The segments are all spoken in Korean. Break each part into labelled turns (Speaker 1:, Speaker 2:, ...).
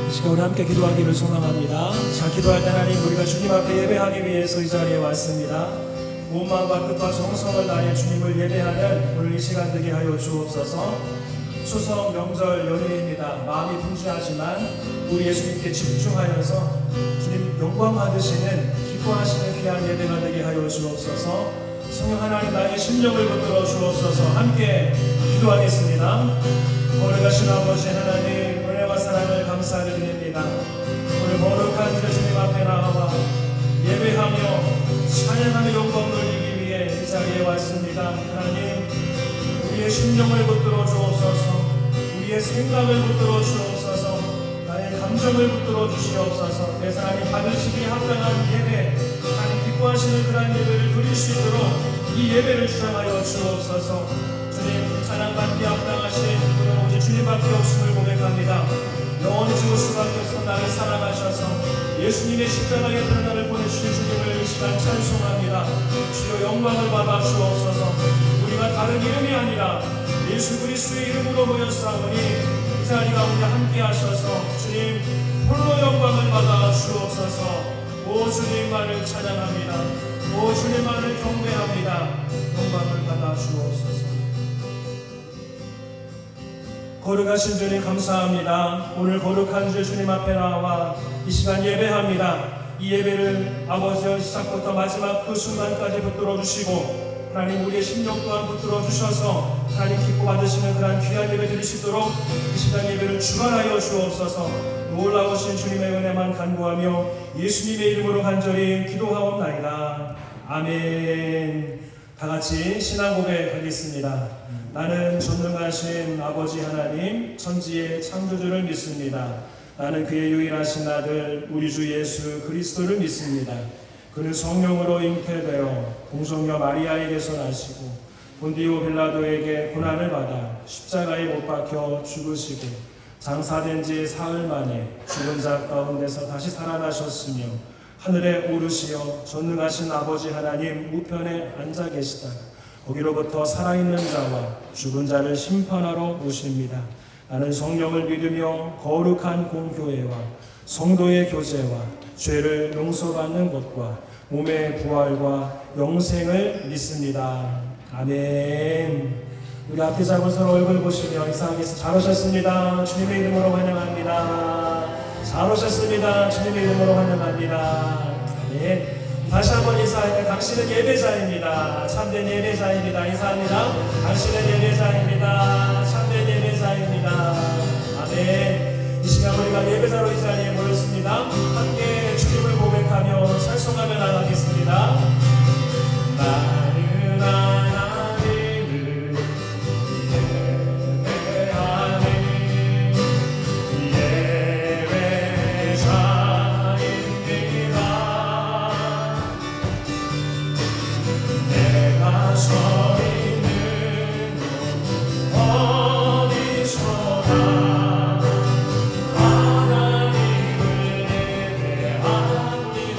Speaker 1: 이 시간 우리 함께 기도하기를 소망합니다. 자, 기도할 때 하나님, 우리가 주님 앞에 예배하기 위해서 이 자리에 왔습니다. 온 마음과 뜻과 정성을 다해 주님을 예배하는 오늘 이 시간 되게 하여 주옵소서. 추석 명절 연휴입니다. 마음이 분주하지만 우리 예수님께 집중하여서 주님 영광 받으시는 기뻐하시는 귀한 예배가 되게 하여 주옵소서. 성령 하나님, 나의 심령을 붙들어 주옵소서. 함께 기도하겠습니다. 거룩하신 아버지 하나님, 은혜와 사랑을 감사를 드립니다. 오늘 거룩한 주님 앞에 나와 예배하며 찬양하며 영광 돌리기 위해 이 자리에 왔습니다. 하나님, 우리의 심령을 붙들어 주옵소서. 우리의 생각을 붙들어 주옵소서. 나의 감정을 붙들어 주시옵소서. 그래서 하나님, 받으시기에 합당한 예배, 하나님 기뻐하시는 그런 예배를 드릴 수 있도록 이 예배를 주장하여 주옵소서. 주님, 찬양받기 합당하신 분은 오직 주님밖에 없음을 고백합니다. 영원히 죽을 수밖에 없어 나를 사랑하셔서 예수님의 십자가에 나를 보내주신 주님을 이 시간 찬송합니다. 주여 영광을 받아 주옵소서. 우리가 다른 이름이 아니라 예수 그리스도의 이름으로 모였사오니 이 자리 가운데 함께 하셔서 주님 홀로 영광을 받아 주옵소서. 오 주님만을 찬양합니다. 오 주님만을 경배합니다. 영광을 받아 주옵소서. 거룩하신 주님 감사합니다. 오늘 거룩한 주 주님 앞에 나와 이 시간 예배합니다. 이 예배를 아버지의 시작부터 마지막 그 순간까지 붙들어 주시고 하나님, 우리의 심령 또한 붙들어 주셔서 하나님 기뻐 받으시는 그러한 귀한 예배 드릴 수 있도록 이 시간 예배를 주관하여 주옵소서. 놀라우신 주님의 은혜만 간구하며 예수님의 이름으로 간절히 기도하옵나이다. 아멘. 다같이 신앙 고백하겠습니다. 나는 전능하신 아버지 하나님, 천지의 창조주를 믿습니다. 나는 그의 유일하신 아들 우리 주 예수 그리스도를 믿습니다. 그는 성령으로 잉태되어 공성녀 마리아에게서 나시고 본디오 빌라도에게 고난을 받아 십자가에 못 박혀 죽으시고 장사된 지 사흘 만에 죽은 자 가운데서 다시 살아나셨으며 하늘에 오르시어 전능하신 아버지 하나님 우편에 앉아 계시다 거기로부터 살아있는 자와 죽은 자를 심판하러 오십니다. 나는 성령을 믿으며 거룩한 공교회와 성도의 교제와 죄를 용서받는 것과 몸의 부활과 영생을 믿습니다. 아멘. 우리 앞에 잡은 서로 얼굴 보시며 인사하겠습니다. 잘 오셨습니다. 주님의 이름으로 환영합니다. 잘 오셨습니다. 주님의 이름으로 환영합니다. 아멘. 다시 한번 인사할게요. 당신은 예배자입니다. 참된 예배자입니다. 인사합니다. 당신은 예배자입니다. 참된 예배자입니다. 아멘. 이 시간 우리가 예배자로 이 자리에 모였습니다. 함께 주님을 고백하며 찬송하며 나가겠습니다. 나는 하나님을 예배하는 예배자입니다. 내가 서 있는 곳 어디서나 하나님을 예배합니다.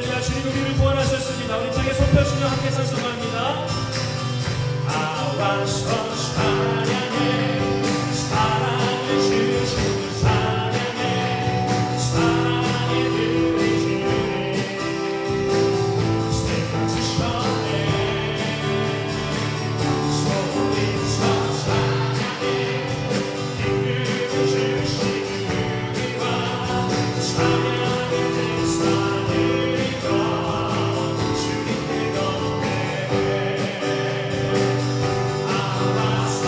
Speaker 1: 할렐루야. 주님 우리를 구원하셨습니다. 우리 장에 손 펴주며 함께 찬송합니다. 다 왔어 찬양해 사랑을 주시고 찬양해 사랑해 드리시네 생을 주셨네 소리쳐 찬양해 기쁨을 주시는 우리와 찬양의 대사들과 주님의 건배 다 왔어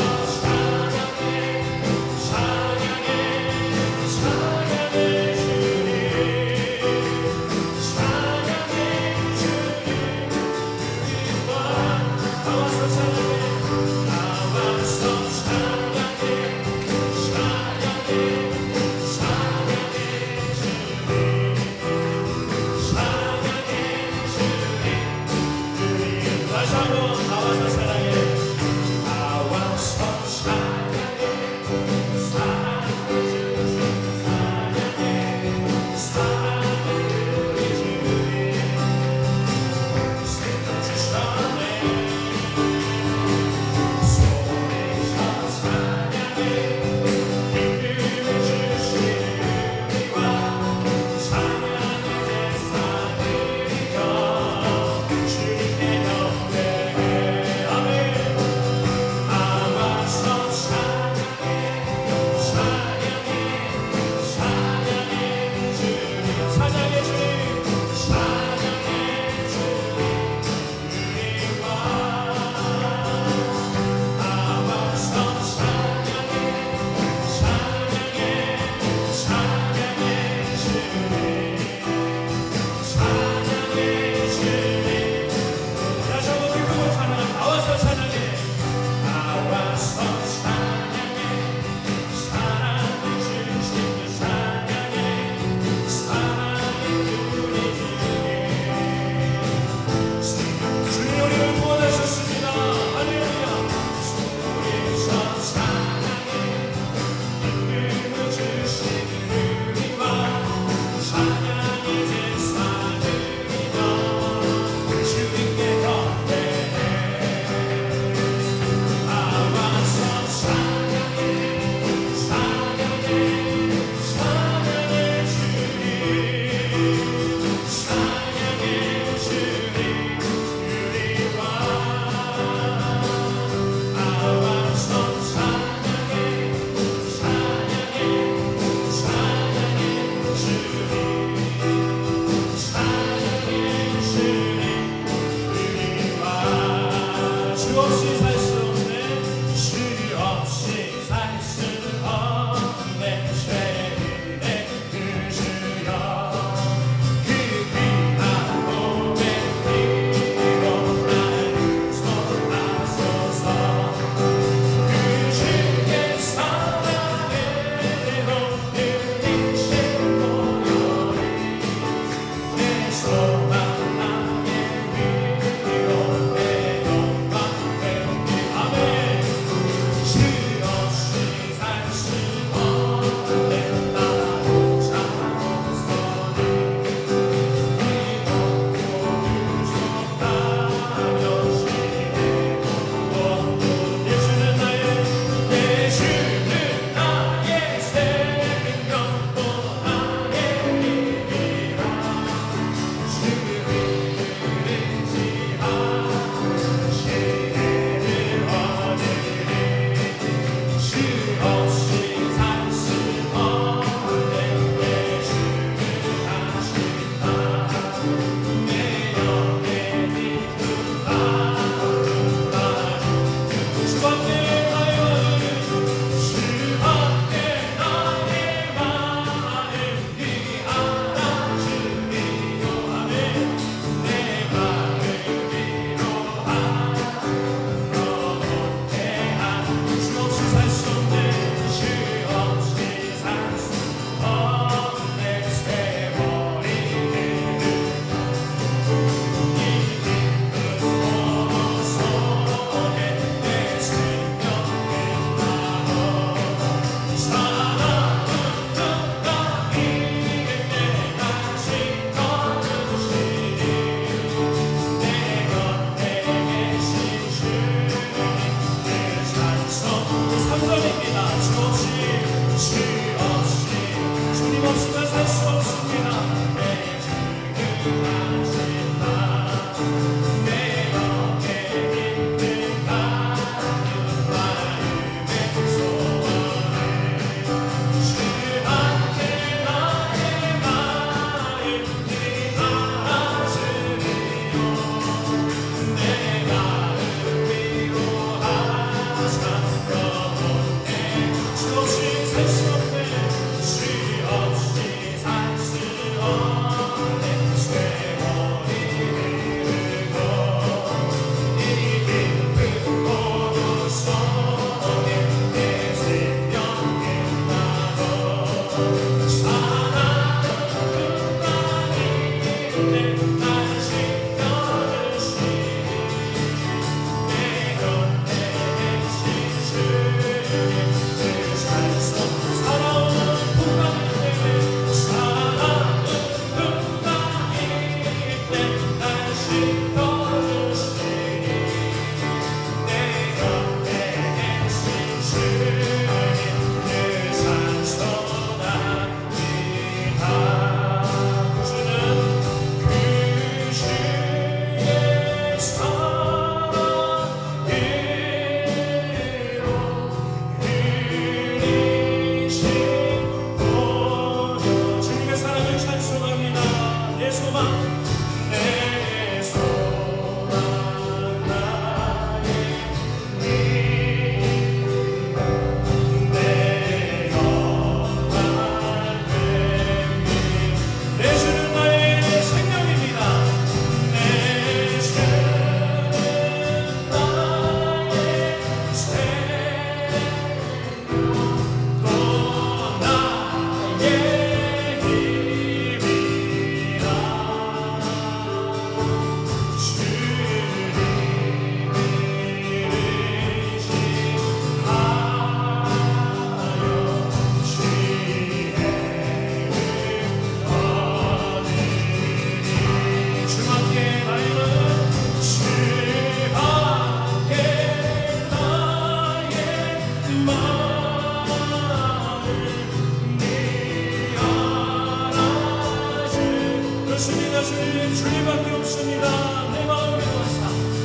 Speaker 1: 주님밖에 없습니다. 내 마음을 위로하사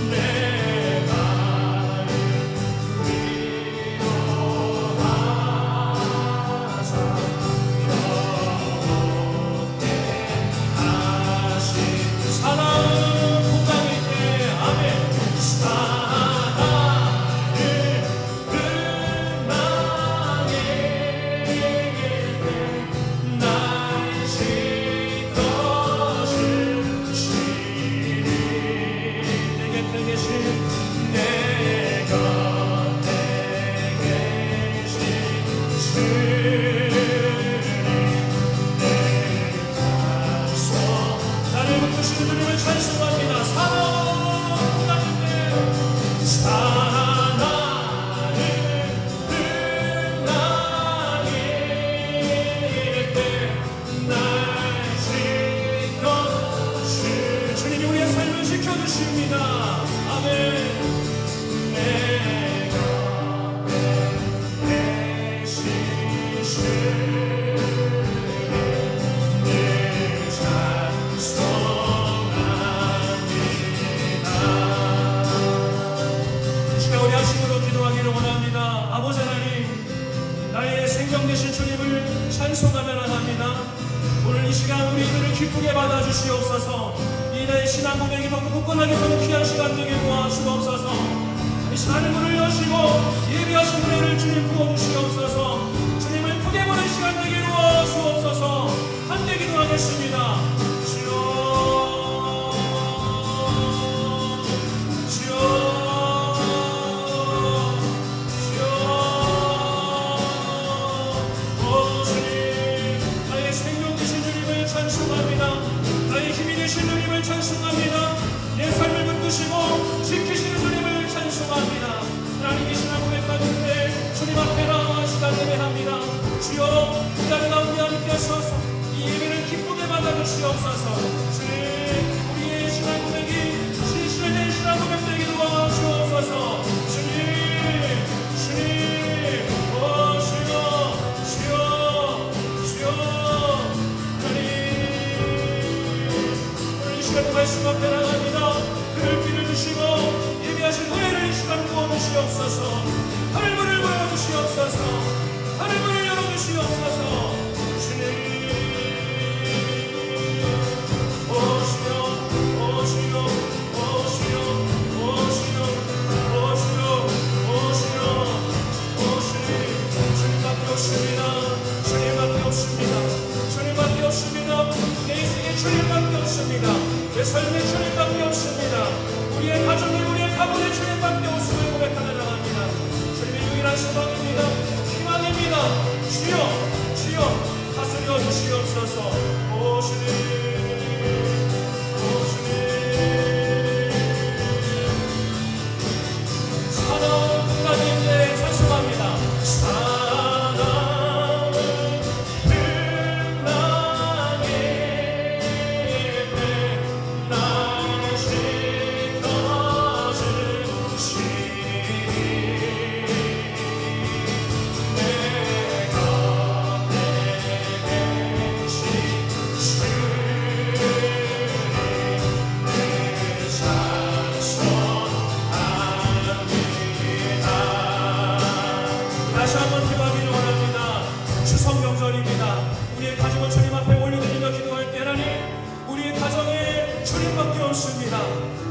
Speaker 1: 내 마음을 위로하사 평온케 하시 사랑은 풍랑일 때 아멘 사랑을 끝나게 날 주님을 찬송합니다. 사랑을 끝나게 때 날 지켜주 주님이 우리의 삶을 지켜주십니다. 아멘. 내가 아버지 하나님, 나의 생명 되신 주님을 찬송하며 합니다. 오늘 이 시간 우리 이들을 기쁘게 받아주시옵소서. 이 나의 신앙 고백이 더 굳건하게 서는 귀한 시간 되게 도와주옵소서. 이 시간을 문을 여시고 예비하신 은혜를 주님 부어주시옵소서. 주님을 크게 보는 시간 되게 도와주옵소서. 함께 기도하겠습니다. 주님을 찬송합니다. 내 삶을 붙드시고 지키시는 주님을 찬송합니다. 하나님 이 시간 고백 가운데 주님 앞에 나와 시간 예배합니다. 주여 이 자리 가운데 함께 하셔서 이 예배를 기쁘게 받아주시옵소서. 주님 우리의 시간 고백이 진실된 시간 고백 되게 도와주옵소서. 주님 말씀 앞에 나갑니다. 그를 빌어주시고 예비하신 은혜를 이 시간 부어주시옵소서. 하늘문을 열어주시옵소서. 하늘문을 열어주시옵소서. 주님 오시오 오시오 오시오 오시오 오시오 오시오 오시오 주님밖에 없습니다. 주님밖에 없습니다. 주님밖에 없습니다. 내 인생에 주님밖에 없습니다. 내 삶에 주님밖에 없습니다. 우리의 가정에 우리의 가문에 주님밖에 없음을 고백하며 나갑니다. 주님의 유일한 소망입니다. 희망입니다. 주여 주여 다스려 주시옵소서. 오 주님 오 주님밖에 없습니다.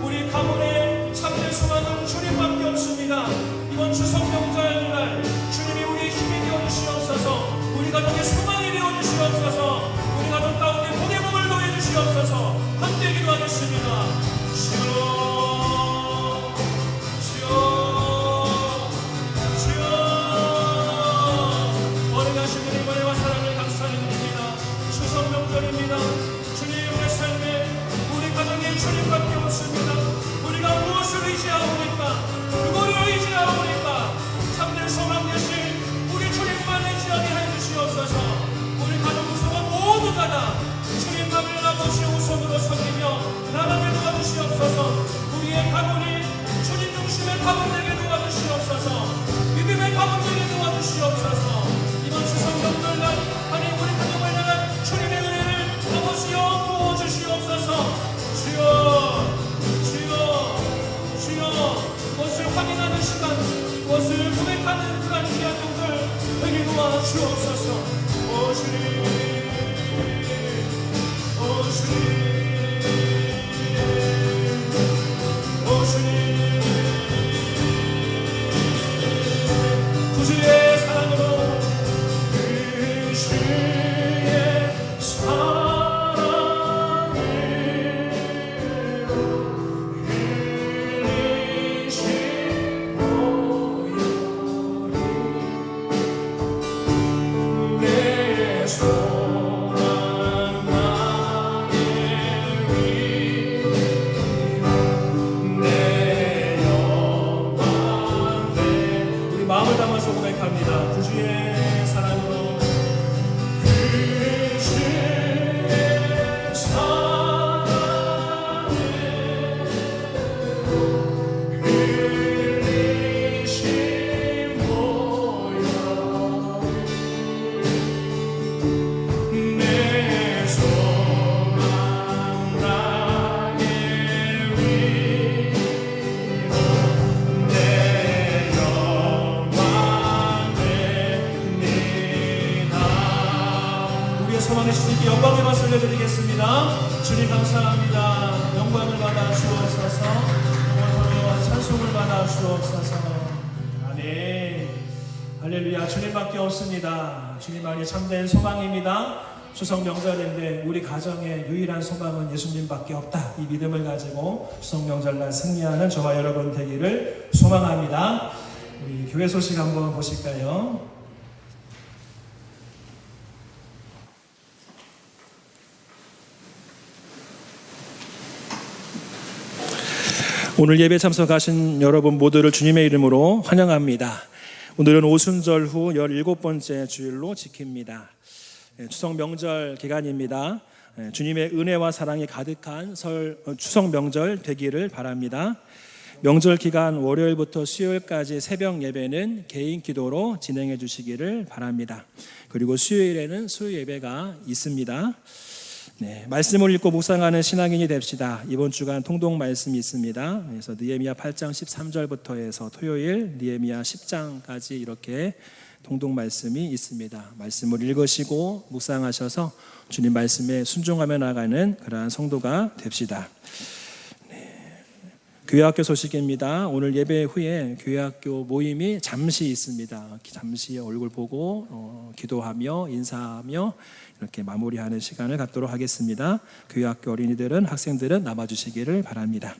Speaker 1: 우리 가문의 참된 소망은 주님밖에 없습니다. 이번 추석 명절날 주님이 우리의 힘이 되어주시옵소서. 우리 가정의 소망이 되어주시옵소서. 우리 가정 가운데 복의 복을 더해주시옵소서. 함께 기도하겠습니다. 주님밖에 없습니다. 우리가 무엇을 의지하오니까, 누구를 의지하오니까, 참된 소망 대신 우리 주님만 의지하게 해주시옵소서. 우리 가족 구성원 모두가 다 주님만을 아버지 우선으로 섬기며 나가게 도와주시옵소서. 우리의 가문이 주님 중심의 가문 되게 도와주시옵소서. 믿음의 가문 되게 도와주시옵소서. 이번 추석 명절날 하나님 우리 가정을 향한 주님의 은혜를 아버지여 부어주시옵소서. 주여, 무엇을 확인하는 시간, 무엇을 고백하는 그런 귀한 종들 되게 도와주옵소서. 오 주님, 오 주님, 오 주님, 구주의 사랑으로, 구주의 사랑 마음을 담아서 고백합니다. 구주의 사랑으로, 구주의 사랑으로 흘리신 보혈 내 소망 나의 위로 내 소망의 시기 영광의 맛을 내드리겠습니다. 주님 감사합니다. 영광을 받아 주옵소서. 영광과 찬송을 받아 주옵소서. 아멘. 할렐루야. 주님밖에 없습니다. 주님만이 참된 소망입니다. 추석 명절인데 우리 가정의 유일한 소망은 예수님밖에 없다. 이 믿음을 가지고 추석 명절날 승리하는 저와 여러분 되기를 소망합니다. 우리 교회 소식 한번 보실까요? 오늘 예배 참석하신 여러분 모두를 주님의 이름으로 환영합니다. 오늘은 오순절 후 17번째 주일로 지킵니다. 추석 명절 기간입니다. 주님의 은혜와 사랑이 가득한 추석 명절 되기를 바랍니다. 명절 기간 월요일부터 수요일까지 새벽 예배는 개인 기도로 진행해 주시기를 바랍니다. 그리고 수요일에는 수요 예배가 있습니다. 네, 말씀을 읽고 묵상하는 신앙인이 됩시다. 이번 주간 통독 말씀이 있습니다. 그래서 느헤미야 8장 13절부터 해서 토요일 느헤미야 10장까지 이렇게 통독 말씀이 있습니다. 말씀을 읽으시고 묵상하셔서 주님 말씀에 순종하며 나가는 그러한 성도가 됩시다. 네, 교회학교 소식입니다. 오늘 예배 후에 교회학교 모임이 잠시 있습니다. 잠시 얼굴 보고 기도하며 인사하며 이렇게 마무리하는 시간을 갖도록 하겠습니다. 교회학교 어린이들은 학생들은 남아주시기를 바랍니다.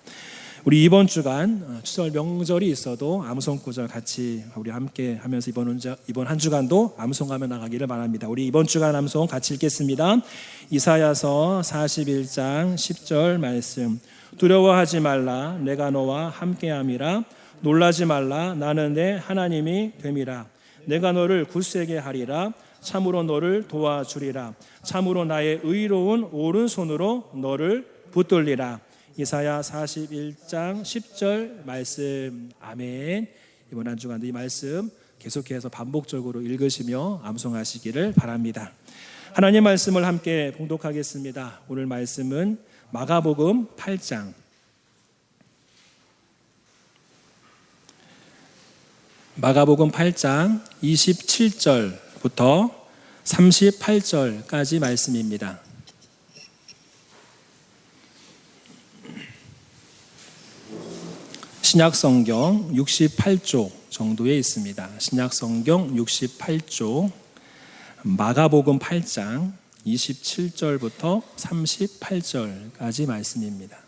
Speaker 1: 우리 이번 주간 추석 명절이 있어도 암송 구절 같이 우리 함께 하면서 이번 한 주간도 암송하며 나가기를 바랍니다. 우리 이번 주간 암송 같이 읽겠습니다. 이사야서 41장 10절 말씀. 두려워하지 말라 내가 너와 함께함이라. 놀라지 말라 나는 내 하나님이 됨이라. 내가 너를 굳세게 하리라. 참으로 너를 도와주리라. 참으로 나의 의로운 오른손으로 너를 붙들리라. 이사야 41장 10절 말씀. 아멘. 이번 한 주간도 이 말씀 계속해서 반복적으로 읽으시며 암송하시기를 바랍니다. 하나님 말씀을 함께 봉독하겠습니다. 오늘 말씀은 마가복음 8장 마가복음 8장 27절부터 38절까지 말씀입니다. 신약성경 68쪽 정도에 있습니다. 신약성경 68쪽 마가복음 8장 27절부터 38절까지 말씀입니다.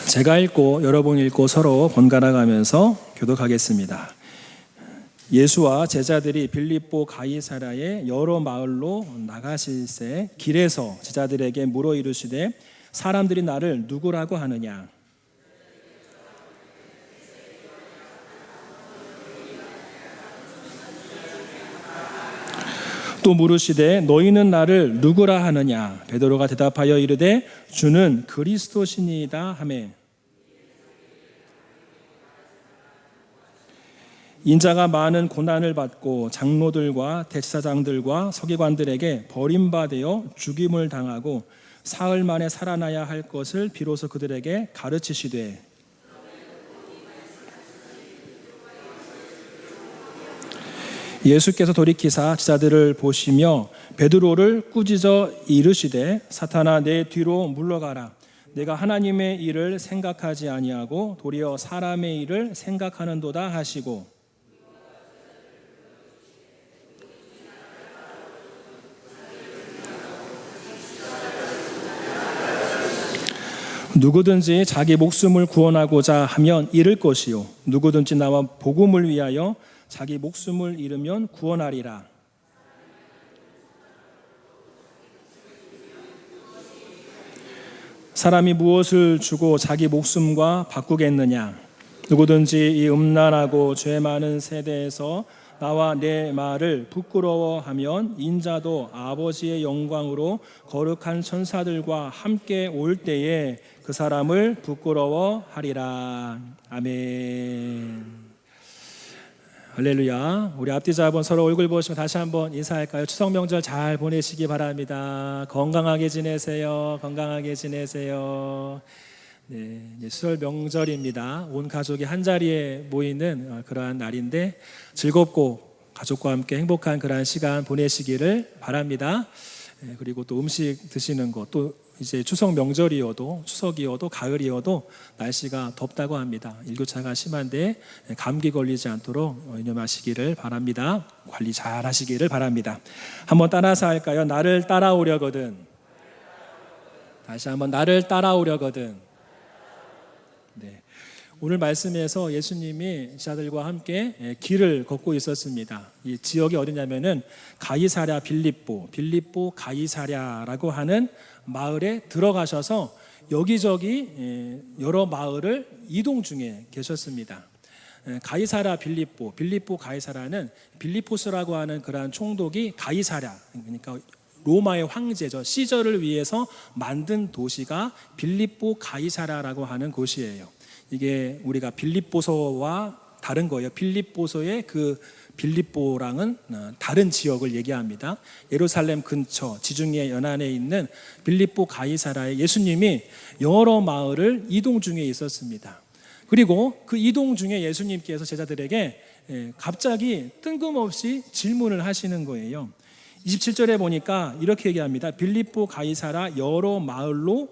Speaker 1: 제가 읽고 여러분이 읽고 서로 번갈아 가면서 교독하겠습니다. 예수와 제자들이 빌립보 가이사랴의 여러 마을로 나가실새 길에서 제자들에게 물어 이르시되 사람들이 나를 누구라고 하느냐? 또 물으시되 너희는 나를 누구라 하느냐? 베드로가 대답하여 이르되 주는 그리스도시니이다 하매 인자가 많은 고난을 받고 장로들과 대제사장들과 서기관들에게 버림받아 죽임을 당하고 사흘 만에 살아나야 할 것을 비로소 그들에게 가르치시되 예수께서 돌이키사 제자들을 보시며 베드로를 꾸짖어 이르시되 사탄아 내 뒤로 물러가라. 내가 하나님의 일을 생각하지 아니하고 도리어 사람의 일을 생각하는도다 하시고 누구든지 자기 목숨을 구원하고자 하면 잃을 것이요 누구든지 나와 복음을 위하여 자기 목숨을 잃으면 구원하리라. 사람이 무엇을 주고 자기 목숨과 바꾸겠느냐? 누구든지 이 음란하고 죄 많은 세대에서 나와 내 말을 부끄러워하면 인자도 아버지의 영광으로 거룩한 천사들과 함께 올 때에 그 사람을 부끄러워하리라. 아멘. 할렐루야. 우리 앞뒤 잡은 서로 얼굴 보시면 다시 한번 인사할까요? 추석 명절 잘 보내시기 바랍니다. 건강하게 지내세요. 건강하게 지내세요. 네, 수설 명절입니다. 온 가족이 한 자리에 모이는 그러한 날인데 즐겁고 가족과 함께 행복한 그러한 시간 보내시기를 바랍니다. 네, 그리고 또 음식 드시는 것, 또 이제 추석 명절이어도 추석이어도 가을이어도 날씨가 덥다고 합니다. 일교차가 심한데 감기 걸리지 않도록 유념하시기를 바랍니다. 관리 잘 하시기를 바랍니다. 한번 따라서 할까요? 나를 따라오려거든. 다시 한번 나를 따라오려거든. 네. 오늘 말씀에서 예수님이 제자들과 함께 길을 걷고 있었습니다. 이 지역이 어디냐면은 가이사랴 빌립보 가이사랴라고 하는 마을에 들어가셔서 여기저기 여러 마을을 이동 중에 계셨습니다. 가이사랴 빌립보 가이사랴는 빌리포스라고 하는 그러한 총독이 가이사랴, 그러니까 로마의 황제죠. 시저를 위해서 만든 도시가 빌립보 가이사랴라고 하는 곳이에요. 이게 우리가 빌립보서와 다른 거예요. 빌립보서의 그 빌립보랑은 다른 지역을 얘기합니다. 예루살렘 근처 지중해 연안에 있는 빌립보 가이사랴에 예수님이 여러 마을을 이동 중에 있었습니다. 그리고 그 이동 중에 예수님께서 제자들에게 갑자기 뜬금없이 질문을 하시는 거예요. 27절에 보니까 이렇게 얘기합니다. 빌립보 가이사랴 여러 마을로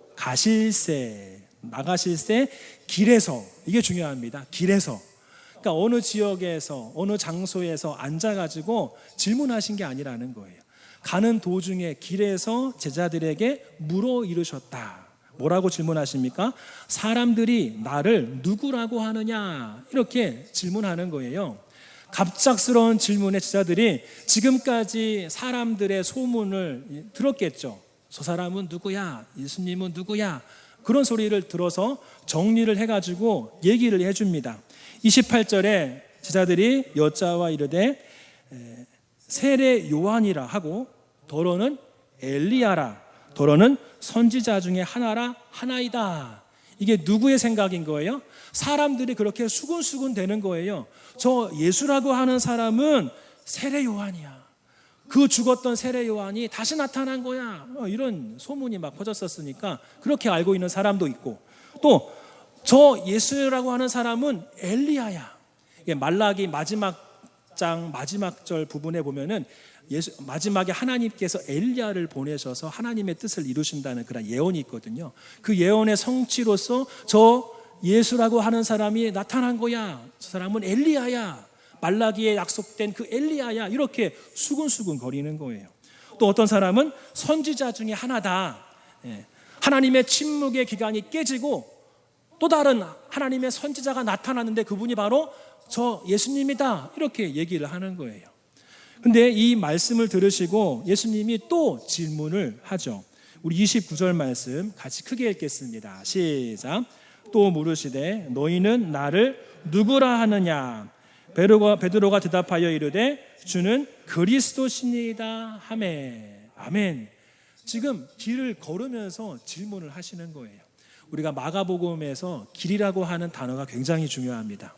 Speaker 1: 나가실새 길에서, 이게 중요합니다. 길에서, 그러니까 어느 지역에서 어느 장소에서 앉아가지고 질문하신 게 아니라는 거예요. 가는 도중에 길에서 제자들에게 물어 이르셨다. 뭐라고 질문하십니까? 사람들이 나를 누구라고 하느냐, 이렇게 질문하는 거예요. 갑작스러운 질문에 제자들이 지금까지 사람들의 소문을 들었겠죠. 저 사람은 누구야? 예수님은 누구야? 그런 소리를 들어서 정리를 해가지고 얘기를 해줍니다. 28절에 제자들이 여자와 이르되 세례 요한이라 하고 더러는 엘리야라, 더러는 선지자 중에 하나이다. 이게 누구의 생각인 거예요? 사람들이 그렇게 수군수군 되는 거예요. 저 예수라고 하는 사람은 세례 요한이야. 그 죽었던 세례 요한이 다시 나타난 거야. 이런 소문이 막 퍼졌었으니까 그렇게 알고 있는 사람도 있고, 또 저 예수라고 하는 사람은 엘리야야. 말라기 마지막 장 마지막 절 부분에 보면은 마지막에 하나님께서 엘리야를 보내셔서 하나님의 뜻을 이루신다는 그런 예언이 있거든요. 그 예언의 성취로서 저 예수라고 하는 사람이 나타난 거야. 저 사람은 엘리야야. 말라기에 약속된 그 엘리야야. 이렇게 수근수근 거리는 거예요. 또 어떤 사람은 선지자 중에 하나다. 하나님의 침묵의 기간이 깨지고 또 다른 하나님의 선지자가 나타났는데 그분이 바로 저 예수님이다. 이렇게 얘기를 하는 거예요. 근데 이 말씀을 들으시고 예수님이 또 질문을 하죠. 우리 29절 말씀 같이 크게 읽겠습니다. 시작. 또 물으시되 너희는 나를 누구라 하느냐? 베드로가 대답하여 이르되 주는 그리스도시니이다 하매. 아멘. 지금 길을 걸으면서 질문을 하시는 거예요. 우리가 마가복음에서 길이라고 하는 단어가 굉장히 중요합니다.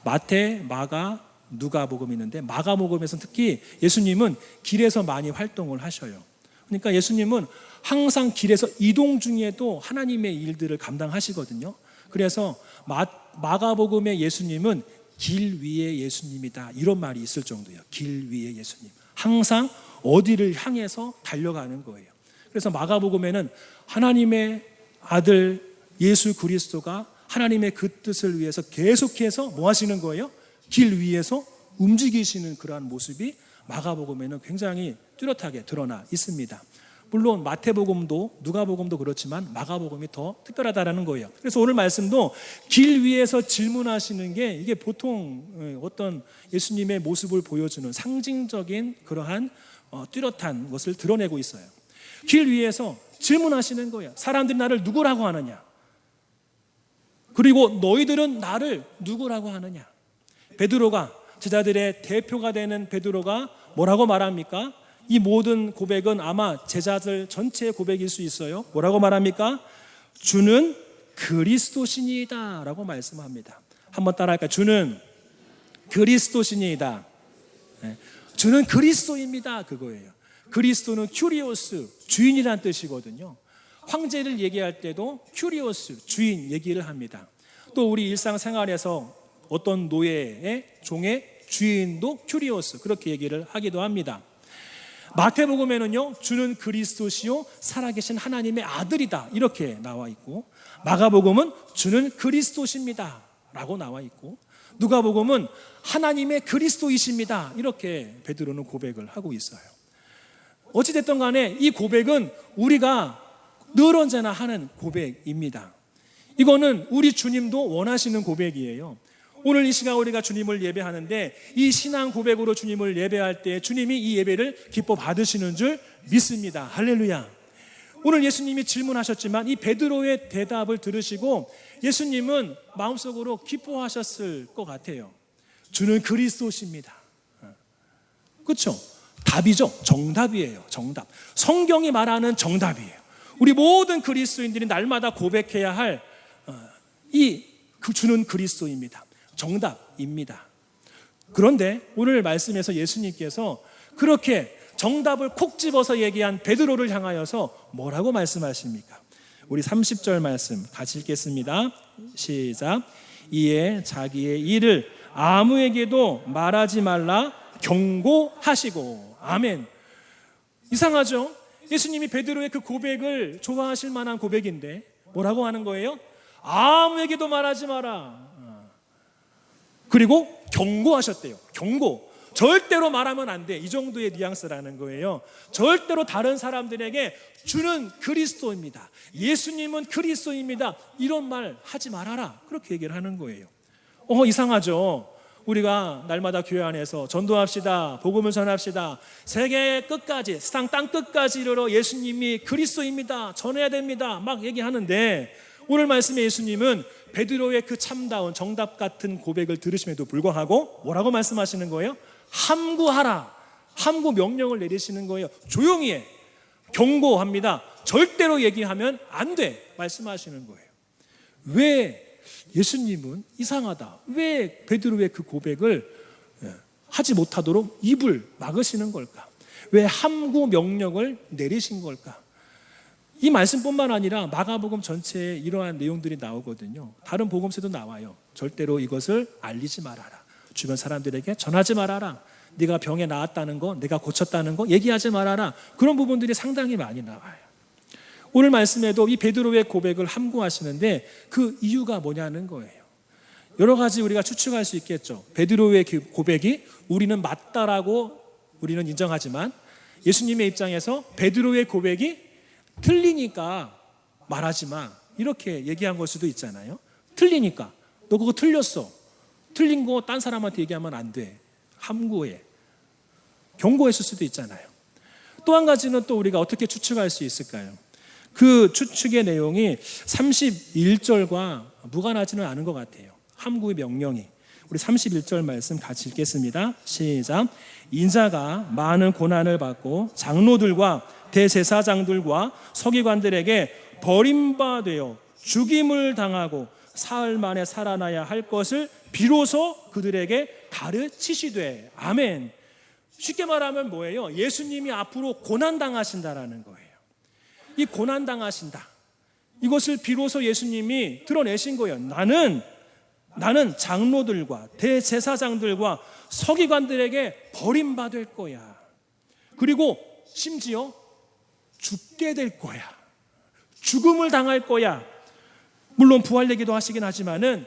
Speaker 1: 마태, 마가, 누가복음이 있는데 마가복음에서는 특히 예수님은 길에서 많이 활동을 하셔요. 그러니까 예수님은 항상 길에서 이동 중에도 하나님의 일들을 감당하시거든요. 그래서 마가복음의 예수님은 길 위의 예수님이다 이런 말이 있을 정도예요. 길 위의 예수님. 항상 어디를 향해서 달려가는 거예요. 그래서 마가복음에는 하나님의 아들 예수 그리스도가 하나님의 그 뜻을 위해서 계속해서 뭐 하시는 거예요? 길 위에서 움직이시는 그러한 모습이 마가복음에는 굉장히 뚜렷하게 드러나 있습니다. 물론 마태복음도 누가복음도 그렇지만 마가복음이 더 특별하다라는 거예요. 그래서 오늘 말씀도 길 위에서 질문하시는 게 이게 보통 어떤 예수님의 모습을 보여주는 상징적인 그러한 뚜렷한 것을 드러내고 있어요. 길 위에서 질문하시는 거예요. 사람들이 나를 누구라고 하느냐? 그리고 너희들은 나를 누구라고 하느냐? 베드로가 제자들의 대표가 되는 베드로가 뭐라고 말합니까? 이 모든 고백은 아마 제자들 전체의 고백일 수 있어요. 뭐라고 말합니까? 주는 그리스도시니이다 라고 말씀합니다. 한번 따라할까요? 주는 그리스도시니이다. 주는 그리스도입니다. 그거예요. 그리스도는 큐리오스, 주인이란 뜻이거든요. 황제를 얘기할 때도 큐리오스, 주인 얘기를 합니다. 또 우리 일상생활에서 어떤 노예의 종의 주인도 큐리오스 그렇게 얘기를 하기도 합니다. 마태복음에는요, 주는 그리스도시요 살아계신 하나님의 아들이다 이렇게 나와 있고, 마가복음은 주는 그리스도십니다 라고 나와 있고, 누가복음은 하나님의 그리스도이십니다 이렇게 베드로는 고백을 하고 있어요. 어찌됐든 간에 이 고백은 우리가 늘 언제나 하는 고백입니다. 이거는 우리 주님도 원하시는 고백이에요. 오늘 이 시간 우리가 주님을 예배하는데 이 신앙 고백으로 주님을 예배할 때 주님이 이 예배를 기뻐 받으시는 줄 믿습니다. 할렐루야. 오늘 예수님이 질문하셨지만 이 베드로의 대답을 들으시고 예수님은 마음속으로 기뻐하셨을 것 같아요. 주는 그리스도십니다. 그렇죠? 답이죠. 정답이에요. 정답. 성경이 말하는 정답이에요. 우리 모든 그리스도인들이 날마다 고백해야 할 주는 그리스도입니다. 정답입니다. 그런데 오늘 말씀에서 예수님께서 그렇게 정답을 콕 집어서 얘기한 베드로를 향하여서 뭐라고 말씀하십니까? 우리 30절 말씀 같이 읽겠습니다. 시작. 이에 자기의 일을 아무에게도 말하지 말라 경고하시고. 아멘. 이상하죠? 예수님이 베드로의 그 고백을 좋아하실 만한 고백인데 뭐라고 하는 거예요? 아무에게도 말하지 마라. 그리고 경고하셨대요. 경고. 절대로 말하면 안 돼. 이 정도의 뉘앙스라는 거예요. 절대로 다른 사람들에게 주는 그리스도입니다. 예수님은 그리스도입니다. 이런 말 하지 말아라. 그렇게 얘기를 하는 거예요. 이상하죠? 우리가 날마다 교회 안에서 전도합시다. 복음을 전합시다. 세계 끝까지, 세상 땅 끝까지 이르러 예수님이 그리스도입니다. 전해야 됩니다. 막 얘기하는데 오늘 말씀의 예수님은 베드로의 그 참다운 정답 같은 고백을 들으심에도 불구하고 뭐라고 말씀하시는 거예요? 함구하라. 함구 명령을 내리시는 거예요. 조용히 해. 경고합니다. 절대로 얘기하면 안 돼. 말씀하시는 거예요. 왜 예수님은 이상하다. 왜 베드로의 그 고백을 하지 못하도록 입을 막으시는 걸까? 왜 함구 명령을 내리신 걸까? 이 말씀뿐만 아니라 마가복음 전체에 이러한 내용들이 나오거든요. 다른 복음서도 나와요. 절대로 이것을 알리지 말아라.
Speaker 2: 주변 사람들에게 전하지 말아라. 네가 병에 나았다는 거, 내가 고쳤다는 거 얘기하지 말아라. 그런 부분들이 상당히 많이 나와요. 오늘 말씀에도 이 베드로의 고백을 함구하시는데 그 이유가 뭐냐는 거예요. 여러 가지 우리가 추측할 수 있겠죠. 베드로의 고백이 우리는 맞다라고 우리는 인정하지만 예수님의 입장에서 베드로의 고백이 틀리니까 말하지 마, 이렇게 얘기한 걸 수도 있잖아요. 틀리니까 너 그거 틀렸어, 틀린 거 딴 사람한테 얘기하면 안 돼, 함구해, 경고했을 수도 있잖아요. 또 한 가지는 또 우리가 어떻게 추측할 수 있을까요? 그 추측의 내용이 31절과 무관하지는 않은 것 같아요. 함구의 명령이. 우리 31절 말씀 같이 읽겠습니다. 시작. 인자가 많은 고난을 받고 장로들과 대제사장들과 서기관들에게 버림받아 죽임을 당하고 사흘 만에 살아나야 할 것을 비로소 그들에게 가르치시되. 아멘. 쉽게 말하면 뭐예요? 예수님이 앞으로 고난당하신다라는 거예요. 이 고난당하신다, 이것을 비로소 예수님이 드러내신 거예요. 나는 장로들과 대제사장들과 서기관들에게 버림받을 거야. 그리고 심지어 죽게 될 거야. 죽음을 당할 거야. 물론 부활 얘기도 하시긴 하지만은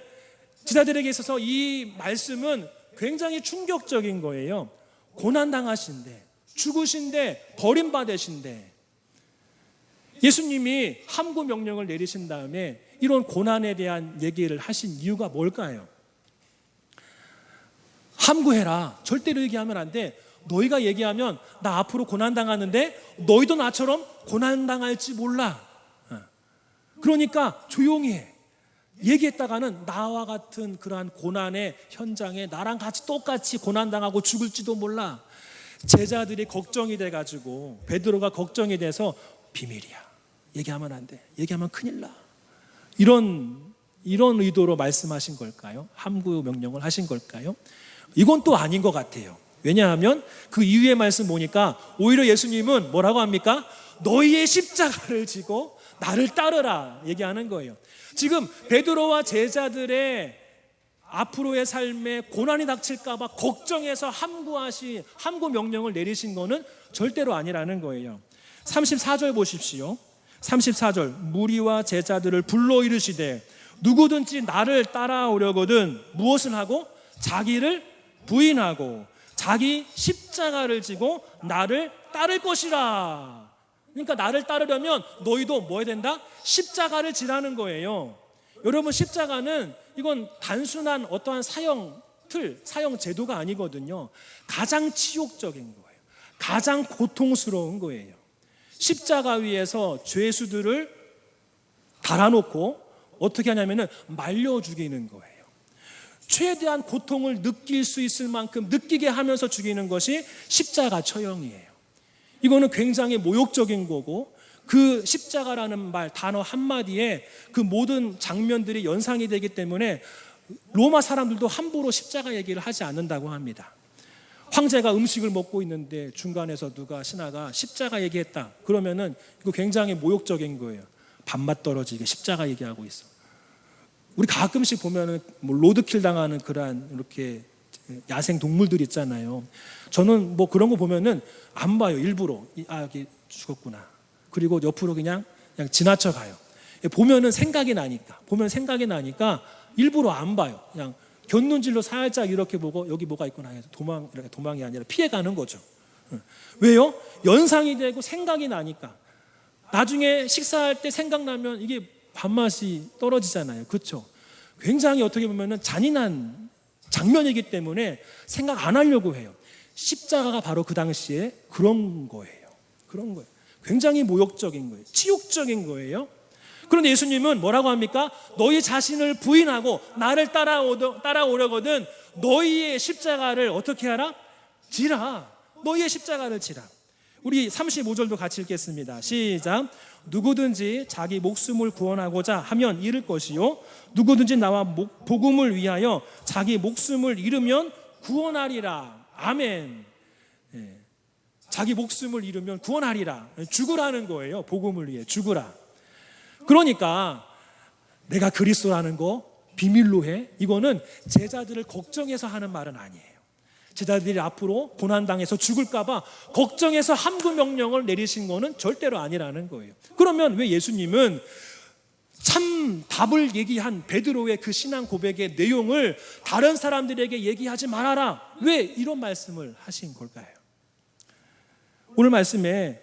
Speaker 2: 지자들에게 있어서 이 말씀은 굉장히 충격적인 거예요. 고난당하신대, 죽으신대, 버림받으신대. 예수님이 함구 명령을 내리신 다음에 이런 고난에 대한 얘기를 하신 이유가 뭘까요? 함구해라, 절대로 얘기하면 안 돼. 너희가 얘기하면 나 앞으로 고난당하는데 너희도 나처럼 고난당할지 몰라. 그러니까 조용히 해. 얘기했다가는 나와 같은 그러한 고난의 현장에 나랑 같이 똑같이 고난당하고 죽을지도 몰라. 제자들이 걱정이 돼가지고, 베드로가 걱정이 돼서 비밀이야, 얘기하면 안 돼, 얘기하면 큰일 나, 이런 의도로 말씀하신 걸까요? 함구 명령을 하신 걸까요? 이건 또 아닌 것 같아요. 왜냐하면 그 이후의 말씀 보니까 오히려 예수님은 뭐라고 합니까? 너희의 십자가를 지고 나를 따르라 얘기하는 거예요. 지금 베드로와 제자들의 앞으로의 삶에 고난이 닥칠까 봐 걱정해서 함구 명령을 내리신 거는 절대로 아니라는 거예요. 34절 보십시오. 34절. 무리와 제자들을 불러 이르시되 누구든지 나를 따라오려거든 무엇을 하고? 자기를 부인하고 자기 십자가를 지고 나를 따를 것이라. 그러니까 나를 따르려면 너희도 뭐 해야 된다? 십자가를 지라는 거예요. 여러분, 십자가는 이건 단순한 어떠한 사형 제도가 아니거든요. 가장 치욕적인 거예요. 가장 고통스러운 거예요. 십자가 위에서 죄수들을 달아놓고 어떻게 하냐면은 말려 죽이는 거예요. 최대한 고통을 느낄 수 있을 만큼 느끼게 하면서 죽이는 것이 십자가 처형이에요. 이거는 굉장히 모욕적인 거고, 그 십자가라는 단어 한마디에 그 모든 장면들이 연상이 되기 때문에 로마 사람들도 함부로 십자가 얘기를 하지 않는다고 합니다. 황제가 음식을 먹고 있는데 중간에서 누가 신하가 십자가 얘기했다 그러면은 이거 굉장히 모욕적인 거예요. 밥맛 떨어지게 십자가 얘기하고 있어. 우리 가끔씩 보면은 뭐 로드킬 당하는 그러한 이렇게 야생 동물들 있잖아요. 저는 뭐 그런 거 보면은 안 봐요. 일부러 여기 죽었구나. 그리고 옆으로 그냥 지나쳐 가요. 보면은 생각이 나니까 일부러 안 봐요. 그냥 곁눈질로 살짝 이렇게 보고 여기 뭐가 있구나 해서 도망이 아니라 피해가는 거죠. 왜요? 연상이 되고 생각이 나니까. 나중에 식사할 때 생각나면 이게 밥맛이 떨어지잖아요. 그렇죠? 굉장히 어떻게 보면은 잔인한 장면이기 때문에 생각 안 하려고 해요. 십자가가 바로 그 당시에 그런 거예요. 굉장히 모욕적인 거예요. 치욕적인 거예요. 그런데 예수님은 뭐라고 합니까? 너희 자신을 부인하고 나를 따라오려거든 너희의 십자가를 어떻게 하라? 지라. 너희의 십자가를 지라. 우리 35절도 같이 읽겠습니다. 시작. 누구든지 자기 목숨을 구원하고자 하면 잃을 것이요 누구든지 나와 복음을 위하여 자기 목숨을 잃으면 구원하리라. 아멘. 자기 목숨을 잃으면 구원하리라. 죽으라는 거예요. 복음을 위해 죽으라. 그러니까 내가 그리스도라는 거 비밀로 해? 이거는 제자들을 걱정해서 하는 말은 아니에요. 제자들이 앞으로 고난당해서 죽을까 봐 걱정해서 함구 명령을 내리신 거는 절대로 아니라는 거예요. 그러면 왜 예수님은 참 답을 얘기한 베드로의 그 신앙 고백의 내용을 다른 사람들에게 얘기하지 말아라, 왜 이런 말씀을 하신 걸까요? 오늘 말씀에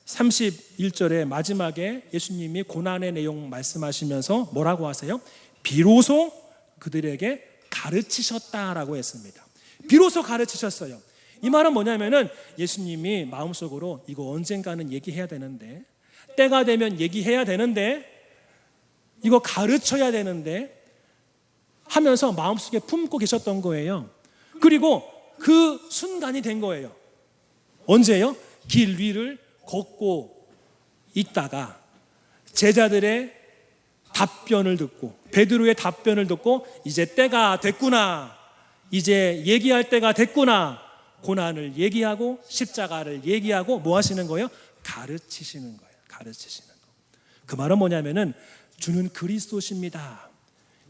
Speaker 2: 31절의 마지막에 예수님이 고난의 내용 말씀하시면서 뭐라고 하세요? 비로소 그들에게 가르치셨다라고 했습니다. 비로소 가르치셨어요. 이 말은 뭐냐면은 예수님이 마음속으로 이거 언젠가는 얘기해야 되는데, 때가 되면 얘기해야 되는데, 이거 가르쳐야 되는데 하면서 마음속에 품고 계셨던 거예요. 그리고 그 순간이 된 거예요. 언제요? 길 위를 걷고 있다가 제자들의 답변을 듣고, 베드로의 답변을 듣고 이제 때가 됐구나, 이제 얘기할 때가 됐구나, 고난을 얘기하고 십자가를 얘기하고 뭐 하시는 거예요? 가르치시는 거예요. 가르치시는 거. 그 말은 뭐냐면은 주는 그리스도십니다.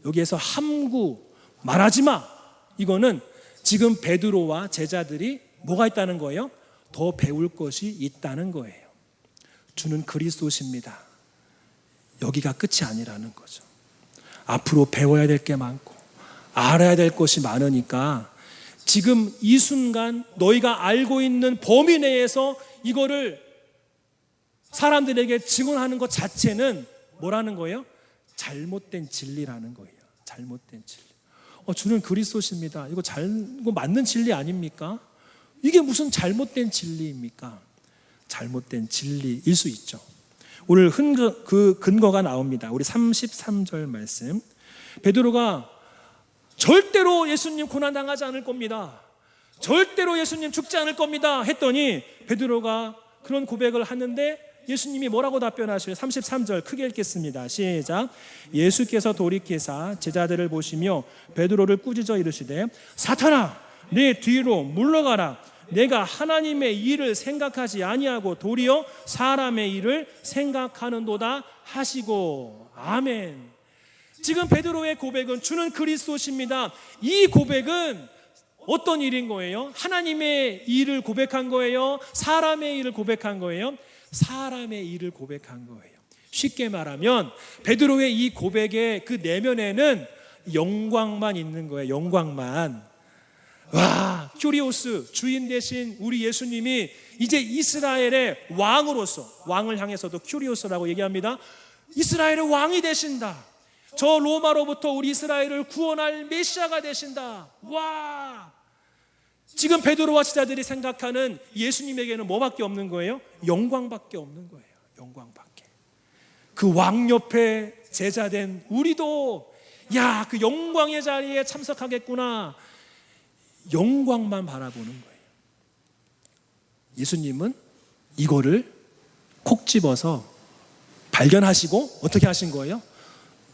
Speaker 2: 여기에서 함구 말하지 마, 이거는 지금 베드로와 제자들이 뭐가 있다는 거예요? 더 배울 것이 있다는 거예요. 주는 그리스도십니다. 여기가 끝이 아니라는 거죠. 앞으로 배워야 될 게 많고 알아야 될 것이 많으니까 지금 이 순간 너희가 알고 있는 범위 내에서 이거를 사람들에게 증언하는 것 자체는 뭐라는 거예요? 잘못된 진리라는 거예요. 잘못된 진리. 주는 그리스도십니다. 이거 맞는 진리 아닙니까? 이게 무슨 잘못된 진리입니까? 잘못된 진리일 수 있죠. 오늘 그 근거가 나옵니다. 우리 33절 말씀. 베드로가 절대로 예수님 고난당하지 않을 겁니다, 절대로 예수님 죽지 않을 겁니다 했더니 베드로가 그런 고백을 하는데 예수님이 뭐라고 답변하셔요? 33절 크게 읽겠습니다. 시작. 예수께서 돌이키사 제자들을 보시며 베드로를 꾸짖어 이르시되 사탄아 내 뒤로 물러가라, 내가 하나님의 일을 생각하지 아니하고 도리어 사람의 일을 생각하는도다 하시고. 아멘. 지금 베드로의 고백은 주는 그리스도십니다. 이 고백은 어떤 일인 거예요? 하나님의 일을 고백한 거예요? 사람의 일을 고백한 거예요? 사람의 일을 고백한 거예요. 쉽게 말하면 베드로의 이 고백의 그 내면에는 영광만 있는 거예요. 영광만. 와, 큐리오스, 주인 대신 우리 예수님이 이제 이스라엘의 왕으로서, 왕을 향해서도 큐리오스라고 얘기합니다. 이스라엘의 왕이 되신다. 저 로마로부터 우리 이스라엘을 구원할 메시아가 되신다. 와! 지금 베드로와 제자들이 생각하는 예수님에게는 뭐밖에 없는 거예요? 영광밖에 없는 거예요. 영광밖에. 그 왕 옆에 제자된 우리도 야, 그 영광의 자리에 참석하겠구나, 영광만 바라보는 거예요. 예수님은 이거를 콕 집어서 발견하시고 어떻게 하신 거예요?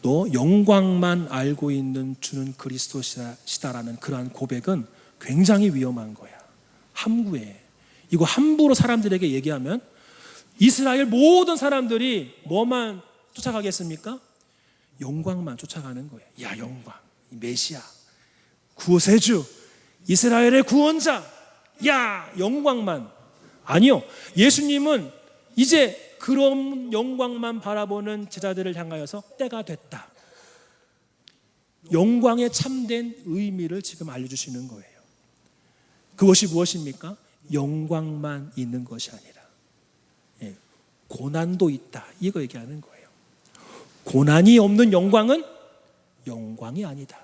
Speaker 2: 너 영광만 알고 있는 주는 그리스도시다라는 그러한 고백은 굉장히 위험한 거야. 함구해. 이거 함부로 사람들에게 얘기하면 이스라엘 모든 사람들이 뭐만 쫓아가겠습니까? 영광만 쫓아가는 거예요. 야, 영광, 메시아, 구세주, 이스라엘의 구원자, 야, 영광만. 아니요, 예수님은 이제 그런 영광만 바라보는 제자들을 향하여서 때가 됐다, 영광의 참된 의미를 지금 알려주시는 거예요. 그것이 무엇입니까? 영광만 있는 것이 아니라 고난도 있다, 이거 얘기하는 거예요. 고난이 없는 영광은 영광이 아니다.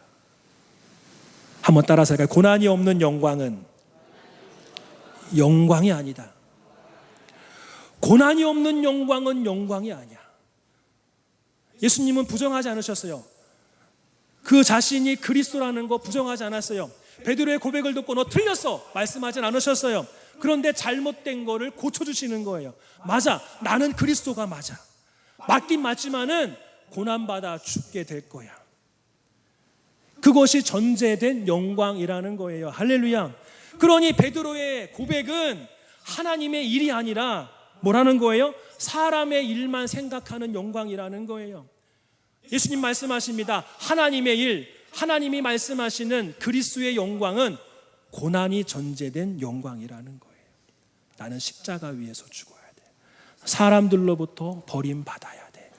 Speaker 2: 한번 따라서 할까요? 고난이 없는 영광은 영광이 아니다. 고난이 없는 영광은 영광이 아니야. 예수님은 부정하지 않으셨어요. 그 자신이 그리스도라는 거 부정하지 않았어요. 베드로의 고백을 듣고 너 틀렸어 말씀하진 않으셨어요. 그런데 잘못된 거를 고쳐주시는 거예요. 맞아, 나는 그리스도가 맞아. 맞긴 맞지만은 고난받아 죽게 될 거야. 그것이 전제된 영광이라는 거예요. 할렐루야. 그러니 베드로의 고백은 하나님의 일이 아니라 뭐라는 거예요? 사람의 일만 생각하는 영광이라는 거예요. 예수님 말씀하십니다. 하나님의 일, 하나님이 말씀하시는 그리스도의 영광은 고난이 전제된 영광이라는 거예요. 나는 십자가 위에서 죽어야 돼. 사람들로부터 버림받아야 돼.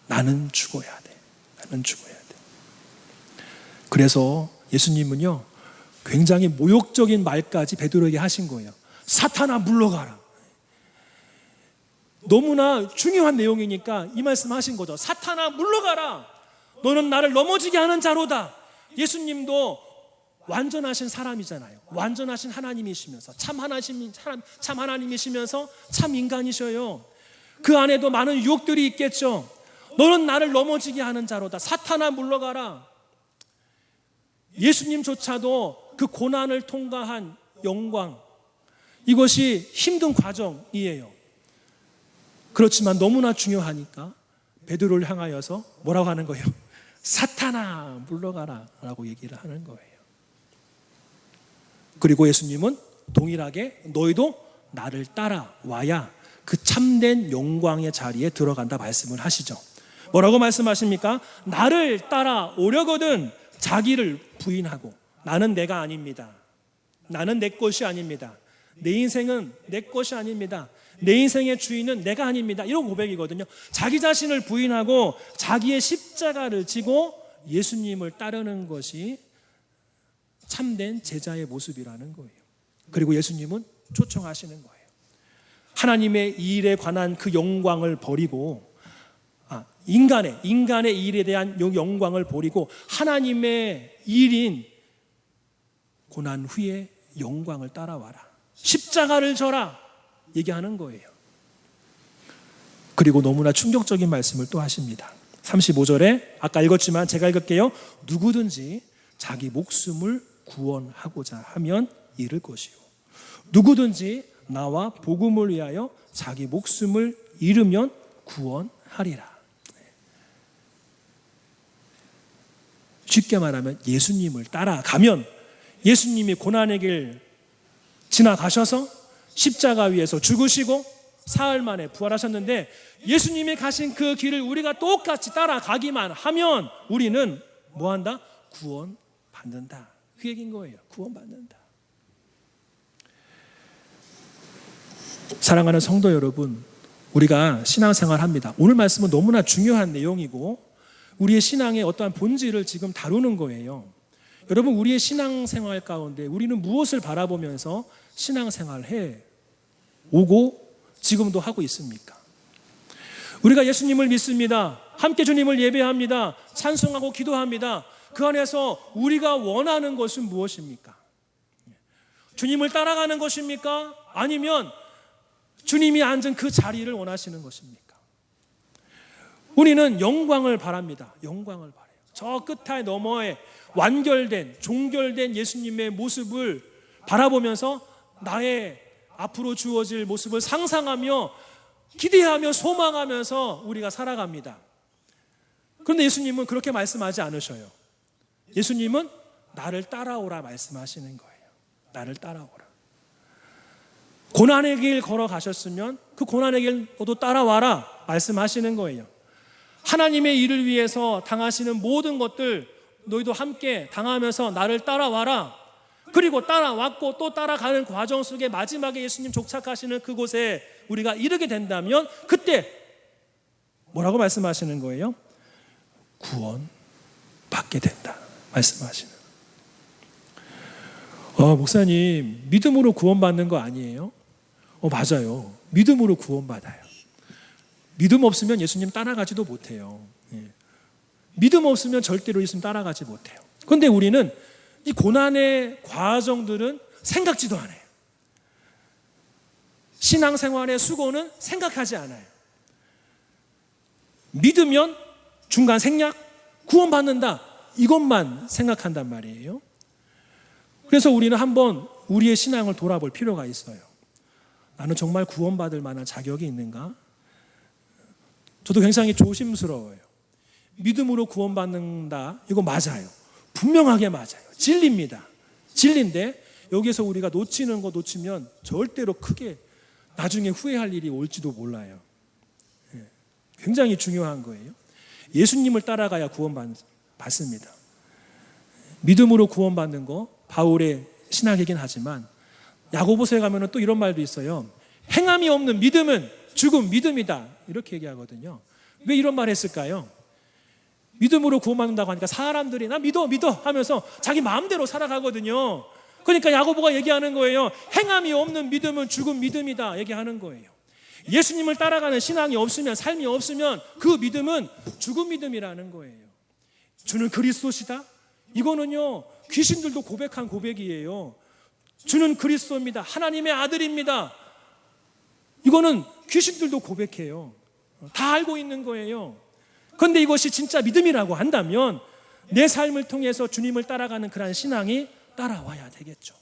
Speaker 2: 나는 죽어야 돼. 나는 죽어야 돼. 그래서 예수님은요, 굉장히 모욕적인 말까지 베드로에게 하신 거예요. 사탄아 물러가라. 너무나 중요한 내용이니까 이 말씀 하신 거죠. 사탄아 물러가라. 너는 나를 넘어지게 하는 자로다. 예수님도 완전하신 사람이잖아요. 완전하신 하나님이시면서 참 하나님이시면서 참 인간이셔요. 그 안에도 많은 유혹들이 있겠죠. 너는 나를 넘어지게 하는 자로다. 사탄아 물러가라. 예수님조차도 그 고난을 통과한 영광, 이것이 힘든 과정이에요. 그렇지만 너무나 중요하니까 베드로를 향하여서 뭐라고 하는 거예요? 사탄아 물러가라 라고 얘기를 하는 거예요. 그리고 예수님은 동일하게 너희도 나를 따라와야 그 참된 영광의 자리에 들어간다 말씀을 하시죠. 뭐라고 말씀하십니까? 나를 따라오려거든 자기를 부인하고. 나는 내가 아닙니다. 나는 내 것이 아닙니다. 내 인생은 내 것이 아닙니다. 내 인생의 주인은 내가 아닙니다. 이런 고백이거든요. 자기 자신을 부인하고 자기의 십자가를 지고 예수님을 따르는 것이 참된 제자의 모습이라는 거예요. 그리고 예수님은 초청하시는 거예요. 하나님의 일에 관한 그 영광을 버리고 인간의 일에 대한 영광을 버리고 하나님의 일인 고난 후에 영광을 따라와라. 십자가를 져라. 얘기하는 거예요. 그리고 너무나 충격적인 말씀을 또 하십니다. 35절에 아까 읽었지만 제가 읽을게요. 누구든지 자기 목숨을 구원하고자 하면 잃을 것이요. 누구든지 나와 복음을 위하여 자기 목숨을 잃으면 구원하리라. 쉽게 말하면 예수님을 따라가면 예수님이 고난의 길 지나가셔서 십자가 위에서 죽으시고 사흘 만에 부활하셨는데 예수님이 가신 그 길을 우리가 똑같이 따라가기만 하면 우리는 뭐한다? 구원받는다. 그 얘기인 거예요. 구원받는다. 사랑하는 성도 여러분, 우리가 신앙생활 합니다. 오늘 말씀은 너무나 중요한 내용이고 우리의 신앙의 어떠한 본질을 지금 다루는 거예요. 여러분, 우리의 신앙생활 가운데 우리는 무엇을 바라보면서 신앙생활해 오고 지금도 하고 있습니까? 우리가 예수님을 믿습니다. 함께 주님을 예배합니다. 찬송하고 기도합니다. 그 안에서 우리가 원하는 것은 무엇입니까? 주님을 따라가는 것입니까? 아니면 주님이 앉은 그 자리를 원하시는 것입니까? 우리는 영광을 바랍니다. 영광을 바라요. 저 끝에 너머에 완결된, 종결된 예수님의 모습을 바라보면서 나의 앞으로 주어질 모습을 상상하며 기대하며 소망하면서 우리가 살아갑니다. 그런데 예수님은 그렇게 말씀하지 않으셔요. 예수님은 나를 따라오라 말씀하시는 거예요. 나를 따라오라. 고난의 길 걸어가셨으면 그 고난의 길 너도 따라와라 말씀하시는 거예요. 하나님의 일을 위해서 당하시는 모든 것들 너희도 함께 당하면서 나를 따라와라. 그리고 따라왔고 또 따라가는 과정 속에 마지막에 예수님 족착하시는 그곳에 우리가 이르게 된다면 그때 뭐라고 말씀하시는 거예요? 구원받게 된다 말씀하시는. 목사님, 믿음으로 구원받는 거 아니에요? 맞아요. 믿음으로 구원받아요. 믿음 없으면 예수님 따라가지도 못해요. 믿음 없으면 절대로 예수님 따라가지 못해요. 그런데 우리는 이 고난의 과정들은 생각지도 않아요. 신앙생활의 수고는 생각하지 않아요. 믿으면 중간 생략, 구원받는다. 이것만 생각한단 말이에요. 그래서 우리는 한번 우리의 신앙을 돌아볼 필요가 있어요. 나는 정말 구원받을 만한 자격이 있는가? 저도 굉장히 조심스러워요. 믿음으로 구원받는다. 이거 맞아요. 분명하게 맞아요. 진리입니다. 진리인데 여기서 우리가 놓치는 거 놓치면 절대로 크게 나중에 후회할 일이 올지도 몰라요. 굉장히 중요한 거예요. 예수님을 따라가야 구원받습니다. 믿음으로 구원받는 거 바울의 신학이긴 하지만 야고보서에 가면 또 이런 말도 있어요. 행함이 없는 믿음은 죽은 믿음이다. 이렇게 얘기하거든요. 왜 이런 말 했을까요? 믿음으로 구원받는다고 하니까 사람들이 나 믿어 하면서 자기 마음대로 살아가거든요. 그러니까 야고보가 얘기하는 거예요. 행함이 없는 믿음은 죽은 믿음이다 얘기하는 거예요. 예수님을 따라가는 신앙이 없으면, 삶이 없으면 그 믿음은 죽은 믿음이라는 거예요. 주는 그리스도시다. 이거는요 귀신들도 고백한 고백이에요. 주는 그리스도입니다. 하나님의 아들입니다. 이거는 귀신들도 고백해요. 다 알고 있는 거예요. 그런데 이것이 진짜 믿음이라고 한다면 내 삶을 통해서 주님을 따라가는 그런 신앙이 따라와야 되겠죠.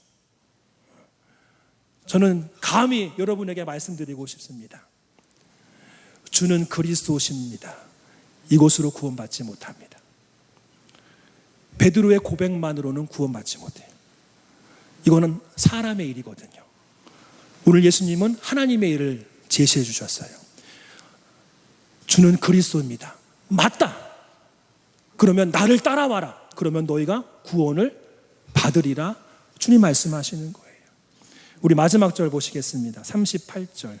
Speaker 2: 저는 감히 여러분에게 말씀드리고 싶습니다. 주는 그리스도십니다. 이곳으로 구원받지 못합니다. 베드로의 고백만으로는 구원받지 못해요. 이거는 사람의 일이거든요. 오늘 예수님은 하나님의 일을 제시해 주셨어요. 주는 그리스도입니다. 맞다. 그러면 나를 따라와라. 그러면 너희가 구원을 받으리라. 주님 말씀하시는 거예요. 우리 마지막 절 보시겠습니다. 38절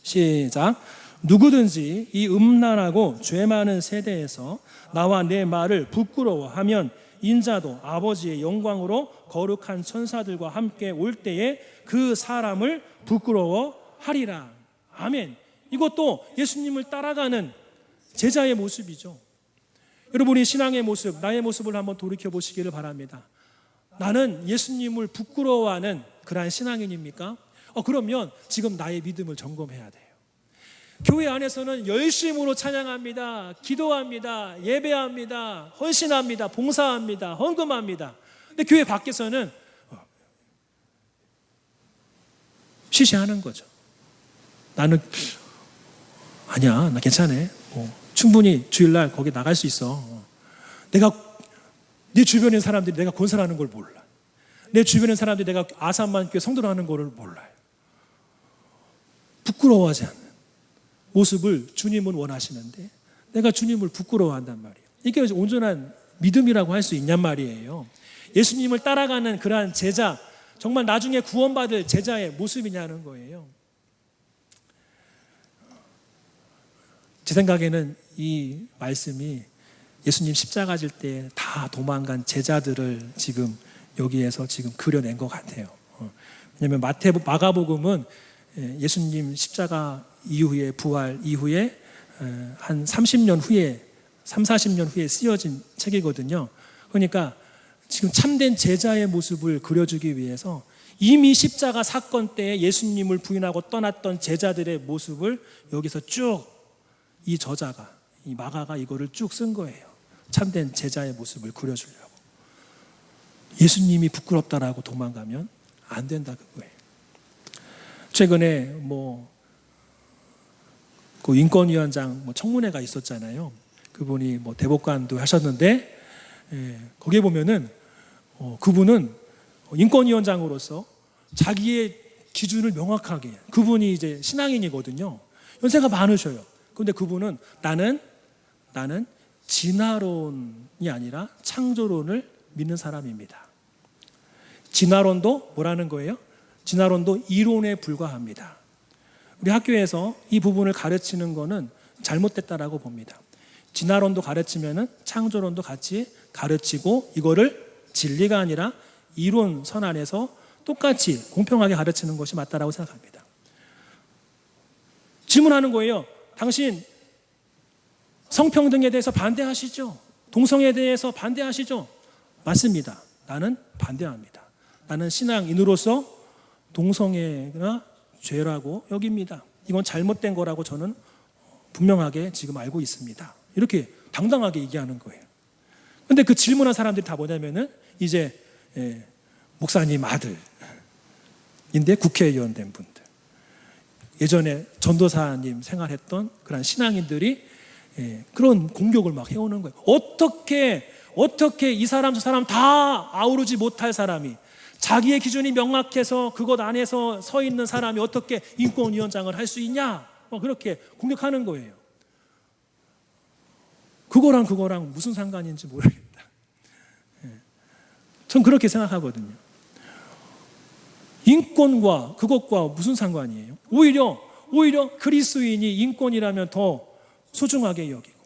Speaker 2: 시작. 누구든지 이 음란하고 죄 많은 세대에서 나와 내 말을 부끄러워하면 인자도 아버지의 영광으로 거룩한 천사들과 함께 올 때에 그 사람을 부끄러워하리라. 아멘. 이것도 예수님을 따라가는 제자의 모습이죠. 여러분이 신앙의 모습, 나의 모습을 한번 돌이켜 보시기를 바랍니다. 나는 예수님을 부끄러워하는 그러한 신앙인입니까? 그러면 지금 나의 믿음을 점검해야 돼요. 교회 안에서는 열심으로 찬양합니다. 기도합니다. 예배합니다. 헌신합니다. 봉사합니다. 헌금합니다. 근데 교회 밖에서는 쉬쉬하는 거죠. 나는 아니야, 나 괜찮아. 충분히 주일날 거기 나갈 수 있어. 내가 내 주변의 사람들이 내가 건설하는 걸 몰라. 내 주변의 사람들이 내가 아산만교회 성도를 하는 걸 몰라요. 부끄러워하지 않는 모습을 주님은 원하시는데 내가 주님을 부끄러워한단 말이에요. 이게 온전한 믿음이라고 할 수 있냔 말이에요. 예수님을 따라가는 그러한 제자, 정말 나중에 구원받을 제자의 모습이냐는 거예요. 제 생각에는 이 말씀이 예수님 십자가 질 때 다 도망간 제자들을 지금 여기에서 지금 그려낸 것 같아요. 왜냐하면 마가복음은 예수님 십자가 이후에 부활 이후에 한 30년 후에 40년 후에 쓰여진 책이거든요. 그러니까 지금 참된 제자의 모습을 그려주기 위해서 이미 십자가 사건 때 예수님을 부인하고 떠났던 제자들의 모습을 여기서 쭉 이 저자가, 이 마가가 이거를 쭉 쓴 거예요. 참된 제자의 모습을 그려주려고. 예수님이 부끄럽다라고 도망가면 안 된다 그거예요. 최근에 그 인권위원장 청문회가 있었잖아요. 그분이 대법관도 하셨는데 거기에 보면은 그분은 인권위원장으로서 자기의 기준을 명확하게, 그분이 이제 신앙인이거든요. 연세가 많으셔요. 그런데 그분은 나는 진화론이 아니라 창조론을 믿는 사람입니다. 진화론도 뭐라는 거예요? 진화론도 이론에 불과합니다. 우리 학교에서 이 부분을 가르치는 거는 잘못됐다라고 봅니다. 진화론도 가르치면은 창조론도 같이 가르치고 이거를 진리가 아니라 이론 선 안에서 똑같이 공평하게 가르치는 것이 맞다라고 생각합니다. 질문하는 거예요. 당신 성평등에 대해서 반대하시죠? 동성애에 대해서 반대하시죠? 맞습니다. 나는 반대합니다. 나는 신앙인으로서 동성애가 죄라고 여깁니다. 이건 잘못된 거라고 저는 분명하게 지금 알고 있습니다. 이렇게 당당하게 얘기하는 거예요. 근데 그 질문한 사람들이 다 뭐냐면은 이제 목사님 아들인데 국회의원 된 분들, 예전에 전도사님 생활했던 그런 신앙인들이 그런 공격을 막 해오는 거예요. 어떻게 이 사람 저 사람 다 아우르지 못할 사람이, 자기의 기준이 명확해서 그것 안에서 서 있는 사람이 어떻게 인권위원장을 할 수 있냐, 그렇게 공격하는 거예요. 그거랑 무슨 상관인지 모르겠다. 전 그렇게 생각하거든요. 인권과 그것과 무슨 상관이에요? 오히려 그리스도인이 인권이라면 더 소중하게 여기고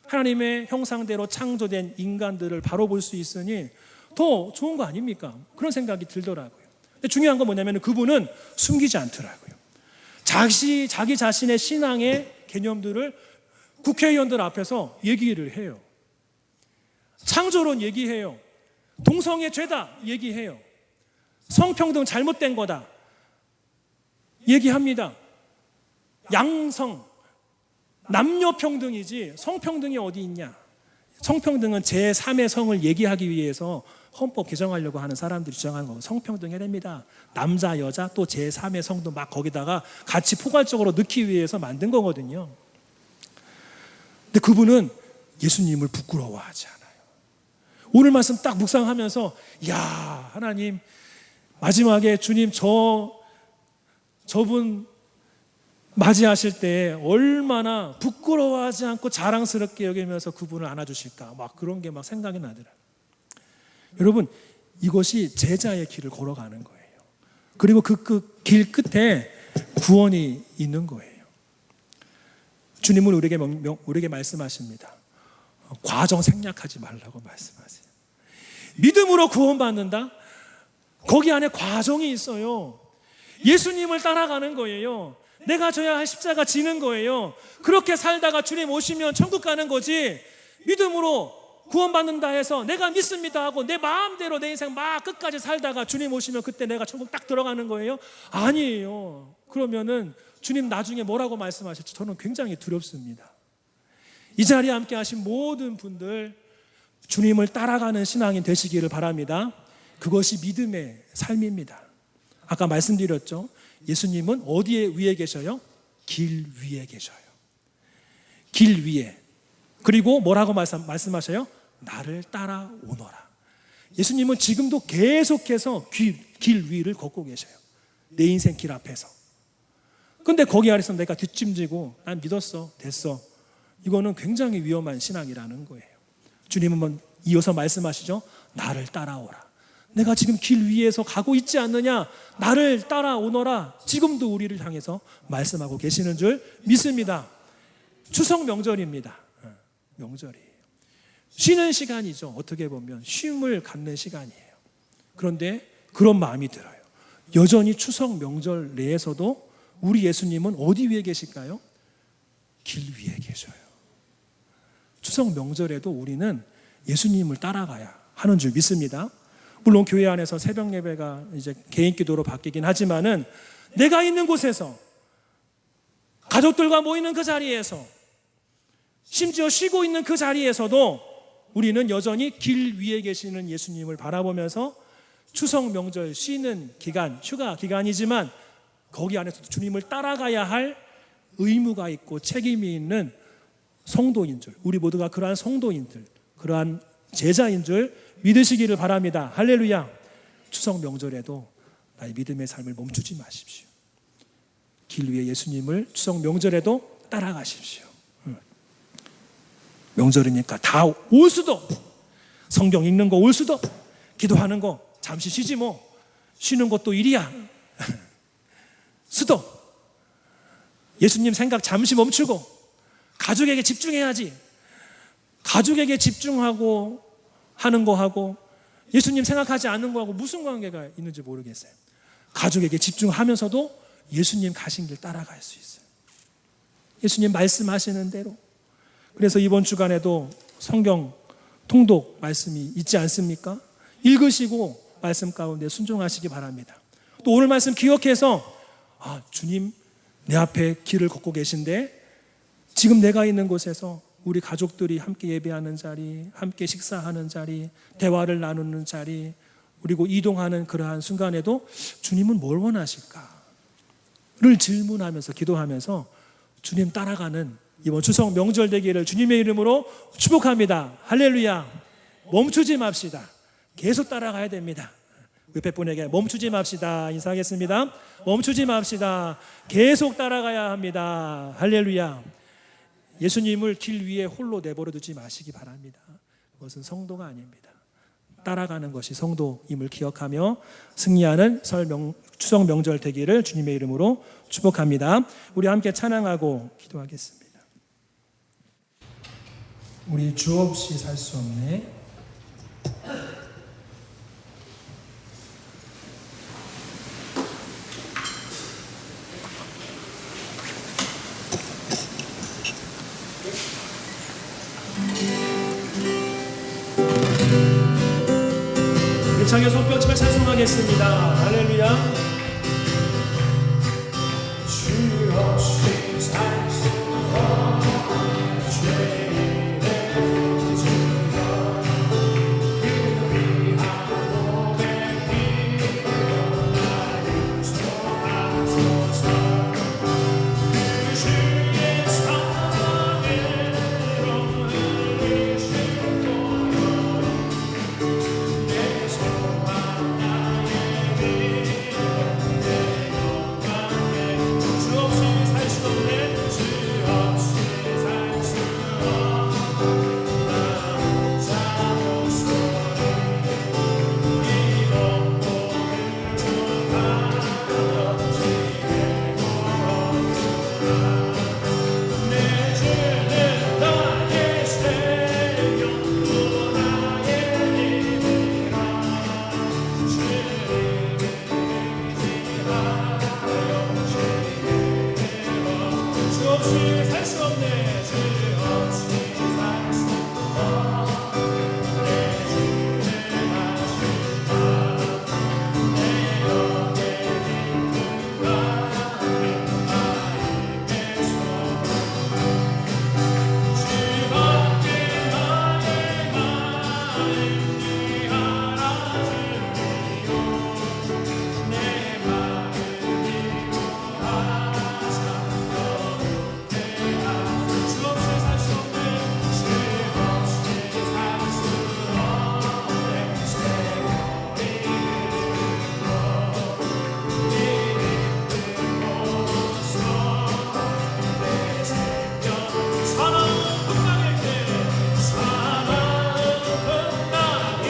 Speaker 2: 하나님의 형상대로 창조된 인간들을 바로 볼 수 있으니 더 좋은 거 아닙니까? 그런 생각이 들더라고요. 근데 중요한 건 뭐냐면 그분은 숨기지 않더라고요. 자기 자신의 신앙의 개념들을 국회의원들 앞에서 얘기를 해요. 창조론 얘기해요. 동성애 죄다 얘기해요. 성평등 잘못된 거다 얘기합니다. 양성, 남녀평등이지 성평등이 어디 있냐. 성평등은 제3의 성을 얘기하기 위해서 헌법 개정하려고 하는 사람들이 주장하는 거고, 성평등 해야 됩니다. 남자, 여자 또 제3의 성도 막 거기다가 같이 포괄적으로 넣기 위해서 만든 거거든요. 근데 그분은 예수님을 부끄러워하지 않아요. 오늘 말씀 딱 묵상하면서 야, 하나님 마지막에 주님 저분 맞이하실 때 얼마나 부끄러워하지 않고 자랑스럽게 여기면서 그분을 안아주실까, 막 그런 게 막 생각이 나더라고요. 여러분, 이것이 제자의 길을 걸어가는 거예요. 그리고 그 길 끝에 구원이 있는 거예요. 주님은 우리에게 말씀하십니다. 과정 생략하지 말라고 말씀하세요. 믿음으로 구원받는다? 거기 안에 과정이 있어요. 예수님을 따라가는 거예요. 내가 져야 할 십자가 지는 거예요. 그렇게 살다가 주님 오시면 천국 가는 거지, 믿음으로 구원받는다 해서 내가 믿습니다 하고 내 마음대로 내 인생 막 끝까지 살다가 주님 오시면 그때 내가 천국 딱 들어가는 거예요? 아니에요. 그러면은 주님 나중에 뭐라고 말씀하실지 저는 굉장히 두렵습니다. 이 자리에 함께 하신 모든 분들 주님을 따라가는 신앙이 되시기를 바랍니다. 그것이 믿음의 삶입니다. 아까 말씀드렸죠. 예수님은 어디에 위에 계셔요? 길 위에 계셔요. 길 위에. 그리고 뭐라고 말씀하셔요? 나를 따라오너라. 예수님은 지금도 계속해서 길 위를 걷고 계셔요. 내 인생 길 앞에서. 근데 거기 아래서 내가 뒷짐지고 난 믿었어, 됐어, 이거는 굉장히 위험한 신앙이라는 거예요. 주님은 이어서 말씀하시죠. 나를 따라오라. 내가 지금 길 위에서 가고 있지 않느냐, 나를 따라오너라. 지금도 우리를 향해서 말씀하고 계시는 줄 믿습니다. 추석 명절입니다. 명절이에요. 쉬는 시간이죠. 어떻게 보면 쉼을 갖는 시간이에요. 그런데 그런 마음이 들어요. 여전히 추석 명절 내에서도 우리 예수님은 어디 위에 계실까요? 길 위에 계셔요. 추석 명절에도 우리는 예수님을 따라가야 하는 줄 믿습니다. 물론 교회 안에서 새벽 예배가 이제 개인 기도로 바뀌긴 하지만은 내가 있는 곳에서, 가족들과 모이는 그 자리에서, 심지어 쉬고 있는 그 자리에서도 우리는 여전히 길 위에 계시는 예수님을 바라보면서 추석 명절 쉬는 기간, 휴가 기간이지만 거기 안에서도 주님을 따라가야 할 의무가 있고 책임이 있는 성도인 줄, 우리 모두가 그러한 성도인들, 그러한 제자인 줄 믿으시기를 바랍니다. 할렐루야. 추석 명절에도 나의 믿음의 삶을 멈추지 마십시오. 길 위에 예수님을 추석 명절에도 따라가십시오. 명절이니까 다 올 수도, 성경 읽는 거 올 수도, 기도하는 거 잠시 쉬지 뭐, 쉬는 것도 일이야. 수도, 예수님 생각 잠시 멈추고 가족에게 집중해야지. 가족에게 집중하고 하는 거하고 예수님 생각하지 않는 거하고 무슨 관계가 있는지 모르겠어요. 가족에게 집중하면서도 예수님 가신 길 따라갈 수 있어요. 예수님 말씀하시는 대로. 그래서 이번 주간에도 성경 통독 말씀이 있지 않습니까? 읽으시고 말씀 가운데 순종하시기 바랍니다. 또 오늘 말씀 기억해서 주님 내 앞에 길을 걷고 계신데 지금 내가 있는 곳에서 우리 가족들이 함께 예배하는 자리, 함께 식사하는 자리, 대화를 나누는 자리, 그리고 이동하는 그러한 순간에도 주님은 뭘 원하실까를 질문하면서 기도하면서 주님 따라가는 이번 추석 명절 되기를 주님의 이름으로 축복합니다. 할렐루야. 멈추지 맙시다. 계속 따라가야 됩니다. 옆에 분에게 멈추지 맙시다 인사하겠습니다. 멈추지 맙시다. 계속 따라가야 합니다. 할렐루야. 예수님을 길 위에 홀로 내버려 두지 마시기 바랍니다. 그것은 성도가 아닙니다. 따라가는 것이 성도임을 기억하며 승리하는 추석 명절 되기를 주님의 이름으로 축복합니다. 우리 함께 찬양하고 기도하겠습니다. 우리 주 없이 살 수 없네. 창에 손뼉치며 찬송하겠습니다. 할렐루야. 주 없이 살 수 없는 죄인의 주여 그 위한 고백이 나를 용서하소서. 그 주의 사랑으로 흘리신 내 소망 나의 믿음 내 영광에 주 없이 살 수 없네. 주 없이 살 수 없는 나 혼자 목소리 이동고 흘러가는지 내 죄는 나의 생명도 나의 힘이라 주를 의지하여 주 없이 살 수 없네. 주 없이 살 수 없네. 내 주를 아시나 내 영의 기쁨과 나의 소망 주밖에 나의 마음이 알아주리요 내 마음이 구하사 너태하 주 없이 살 수 없네. 주 없이 살 수 없네. 세월이 내 생명 사랑은 끝나겠네. 사랑은 끝나겠네.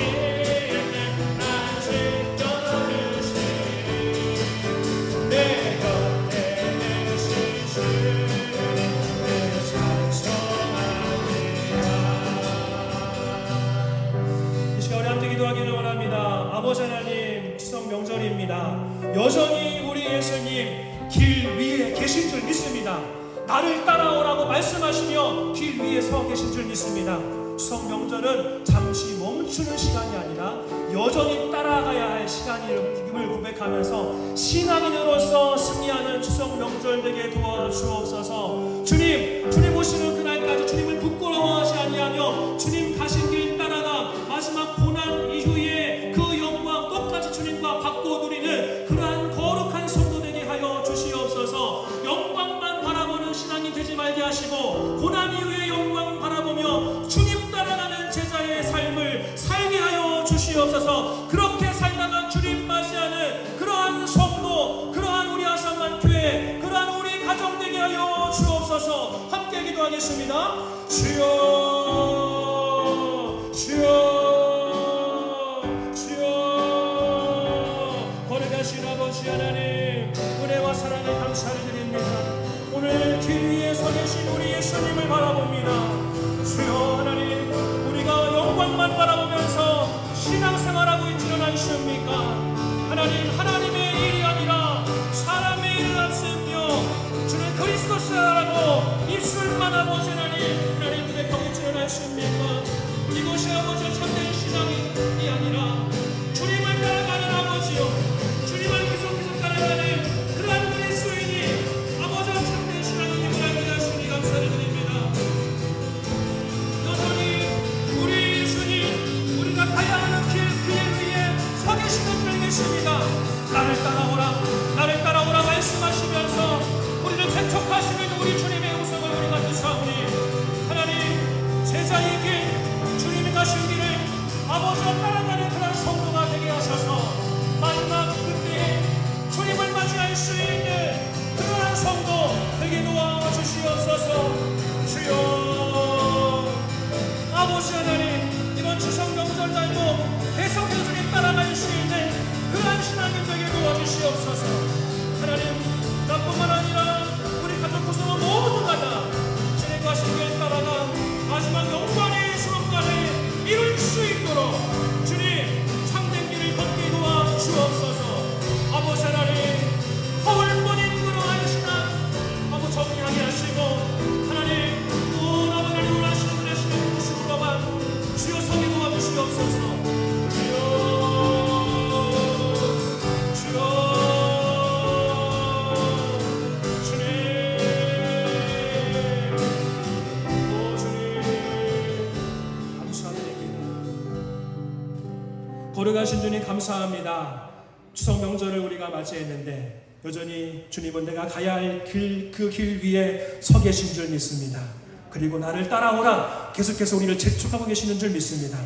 Speaker 2: 날 지켜주시니 내 곁에 계신 주님을 찬송합니다. 이 시간 우리 함께 기도하기를 원합니다. 아버지 하나님, 추석 명절입니다. 여전히 우리 예수님 길 위에 계신 줄 믿습니다. 나를 따라오라고 말씀하시며 길 위에 서 계신 줄 믿습니다. 추석 명절은 잠시 멈추는 시간이 아니라 여전히 따라가야 할 시간임을 고백하면서 신앙인으로서 승리하는 추석 명절 되게 도와주옵소서. 주님 오시는 그날까지 주님을 부끄러워하지 아니하며 주님 가신 길 따라가 마지막 고난 이후에 그 영광 똑같이 주님과 받고 누리는 그러한 거룩한 성도 되게 하여 주시옵소서. 영광만 바라보는 신앙이 되지 말게 하시고 고난 이후의 영광 바라보며 주님 따라가는 제자의 삶을 살게 하여 주시옵소서. 그렇게 살다가 주님 맞이하는 그러한 성도, 그러한 우리 아산만교회, 그러한 우리 가정 되게 하여 주옵소서. 함께 기도하겠습니다. 주여 거룩하신 아버지 하나님, 은혜와 사랑에 감사를 드립니다. 오늘 길 위에 서 계신 우리 예수님을 바라봅니다. 주여 하나님, 우리가 영광만 바라보면서 신앙생활하고 있지는 않습니까? 하나님, 하나님의 일이 아니라 사람의 일을 앞세우며 주는 그리스도시라고 입술만 아버지 하나님, 하나님의 병이
Speaker 1: 거룩하신 주님 감사합니다. 추석 명절을 우리가 맞이했는데 여전히 주님은 내가 가야 할 그 길 위에 서 계신 줄 믿습니다. 그리고 나를 따라오라 계속해서 우리를 재촉하고 계시는 줄 믿습니다.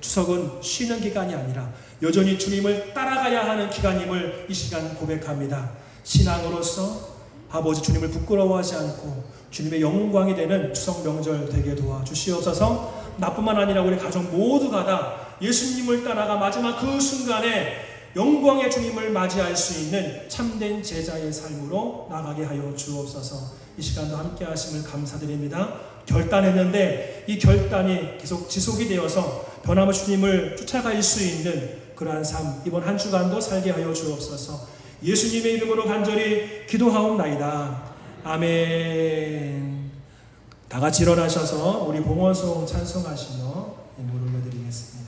Speaker 1: 추석은 쉬는 기간이 아니라 여전히 주님을 따라가야 하는 기간임을 이 시간 고백합니다. 신앙으로서 아버지 주님을 부끄러워하지 않고 주님의 영광이 되는 추석 명절 되게 도와주시옵소서. 나뿐만 아니라 우리 가족 모두가 다 예수님을 따라가 마지막 그 순간에 영광의 주님을 맞이할 수 있는 참된 제자의 삶으로 나가게 하여 주옵소서. 이 시간도 함께 하심을 감사드립니다. 결단했는데 이 결단이 계속 지속이 되어서 변함없이 주님을 쫓아갈 수 있는 그러한 삶 이번 한 주간도 살게 하여 주옵소서. 예수님의 이름으로 간절히 기도하옵나이다. 아멘. 다 같이 일어나셔서 우리 봉헌송 찬송하시며 예물 올려드리겠습니다.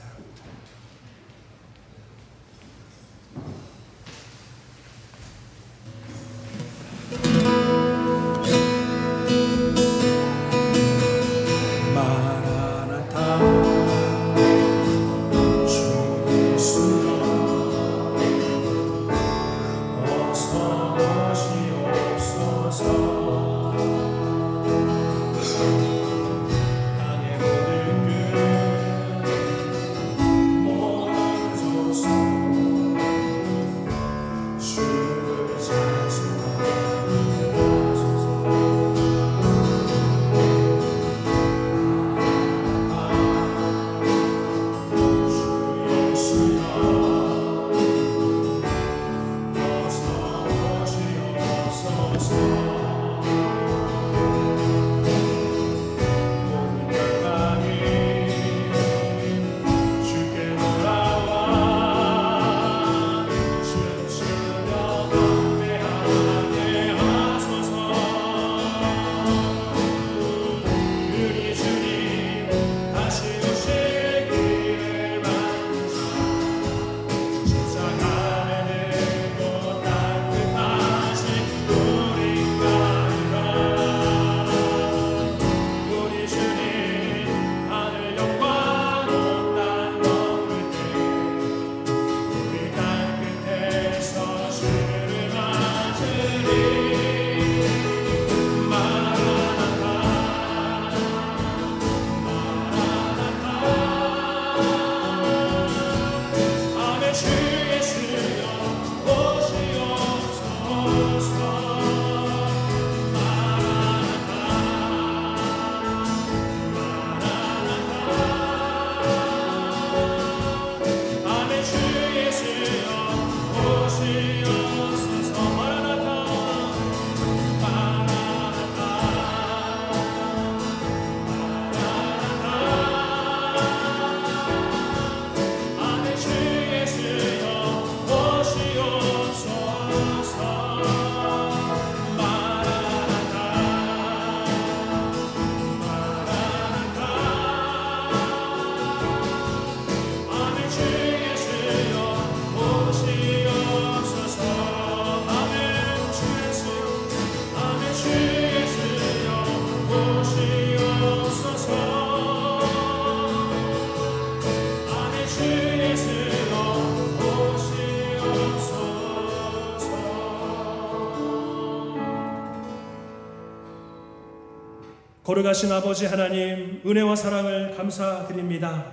Speaker 1: 거룩하신 아버지 하나님, 은혜와 사랑을 감사드립니다.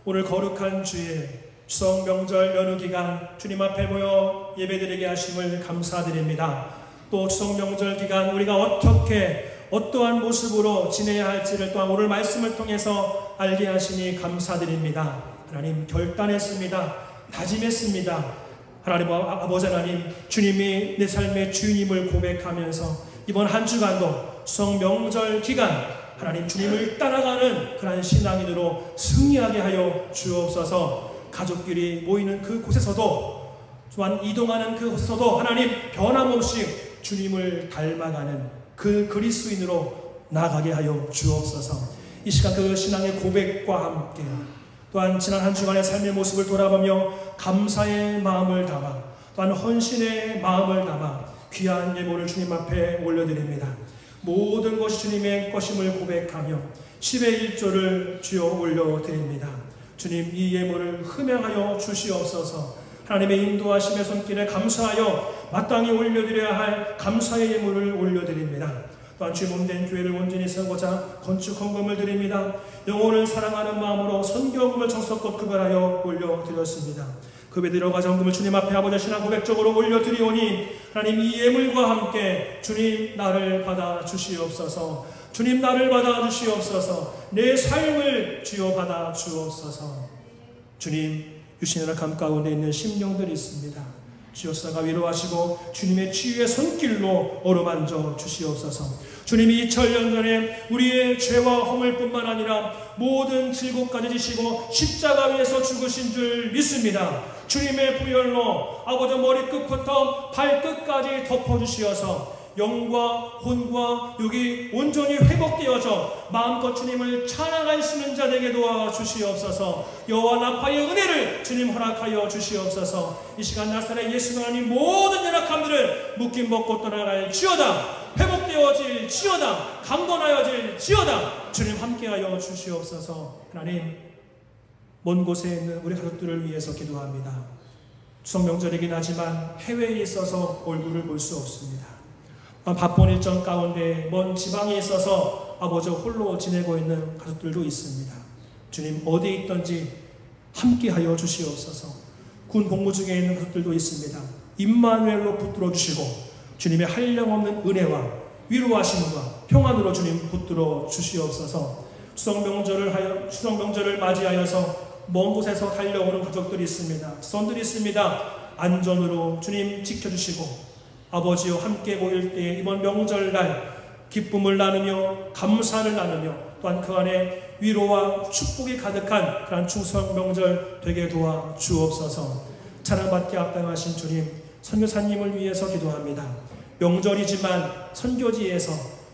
Speaker 1: 오늘 거룩한 주일 추석 명절 연휴 기간 주님 앞에 모여 예배드리게 하심을 감사드립니다. 또 추석 명절 기간 우리가 어떠한 모습으로 지내야 할지를 또한 오늘 말씀을 통해서 알게 하시니 감사드립니다. 하나님, 결단했습니다. 다짐했습니다. 하나님 아버지 하나님, 주님이 내 삶의 주인임을 고백하면서 이번 한 주간도 추석 명절 기간 하나님 주님을 따라가는 그러한 신앙인으로 승리하게 하여 주옵소서. 가족끼리 모이는 그곳에서도 또한 이동하는 그곳에서도 하나님 변함없이 주님을 닮아가는 그 그리스도인으로 나아가게 하여 주옵소서. 이 시간 그 신앙의 고백과 함께 또한 지난 한 주간의 삶의 모습을 돌아보며 감사의 마음을 담아 또한 헌신의 마음을 담아 귀한 예물을 주님 앞에 올려드립니다. 모든 것이 주님의 것임을 고백하며 10의 1조를 주여 올려드립니다. 주님, 이 예물을 흠양하여 주시옵소서. 하나님의 인도하심의 손길에 감사하여 마땅히 올려드려야 할 감사의 예물을 올려드립니다. 또한 주 몸된 교회를 온전히 세우고자 건축 헌금을 드립니다. 영혼을 사랑하는 마음으로 선교금을 정성껏 구별하여 올려드렸습니다. 급에 들어가자 헌금을 주님 앞에 아버지 신앙 고백적으로 올려드리오니 하나님, 이 예물과 함께 주님, 나를 받아 주시옵소서. 주님, 나를 받아 주시옵소서. 내 삶을 주여 받아 주옵소서. 주님, 유신의 낙함 가운데 있는 심령들이 있습니다. 주여사가 위로하시고 주님의 치유의 손길로 어루만져 주시옵소서. 주님이 2000년 전에 우리의 죄와 허물뿐만 아니라 모든 질곡까지 지시고 십자가 위에서 죽으신 줄 믿습니다. 주님의 부혈로 아버지 머리끝부터 발끝까지 덮어주시어서 영과 혼과 육이 온전히 회복되어져 마음껏 주님을 찬양할 수 있는 자 되게 도와주시옵소서. 여호와 라파의 은혜를 주님 허락하여 주시옵소서. 이 시간 나사렛 예수 하나님, 모든 연약함들을 묶임 벗고 떠나갈 지어다. 회복되어질 지어다. 강건하여질 지어다. 주님 함께하여 주시옵소서. 하나님, 먼 곳에 있는 우리 가족들을 위해서 기도합니다. 추석 명절이긴 하지만 해외에 있어서 얼굴을 볼 수 없습니다. 바쁜 일정 가운데 먼 지방에 있어서 아버지 홀로 지내고 있는 가족들도 있습니다. 주님, 어디에 있든지 함께하여 주시옵소서. 군 복무 중에 있는 가족들도 있습니다. 임마누엘로 붙들어 주시고 주님의 한량없는 은혜와 위로하심과 평안으로 주님 붙들어 주시옵소서. 추석 명절을 맞이하여서 먼 곳에서 달려오는 가족들이 있습니다. 선들이 있습니다. 안전으로 주님 지켜주시고 아버지와 함께 모일 때 이번 명절날 기쁨을 나누며 감사를 나누며 또한 그 안에 위로와 축복이 가득한 그런 추석 명절 되게 도와 주옵소서. 찬양받게 합당하신 주님, 선교사님을 위해서 기도합니다. 명절이지만 선교지에서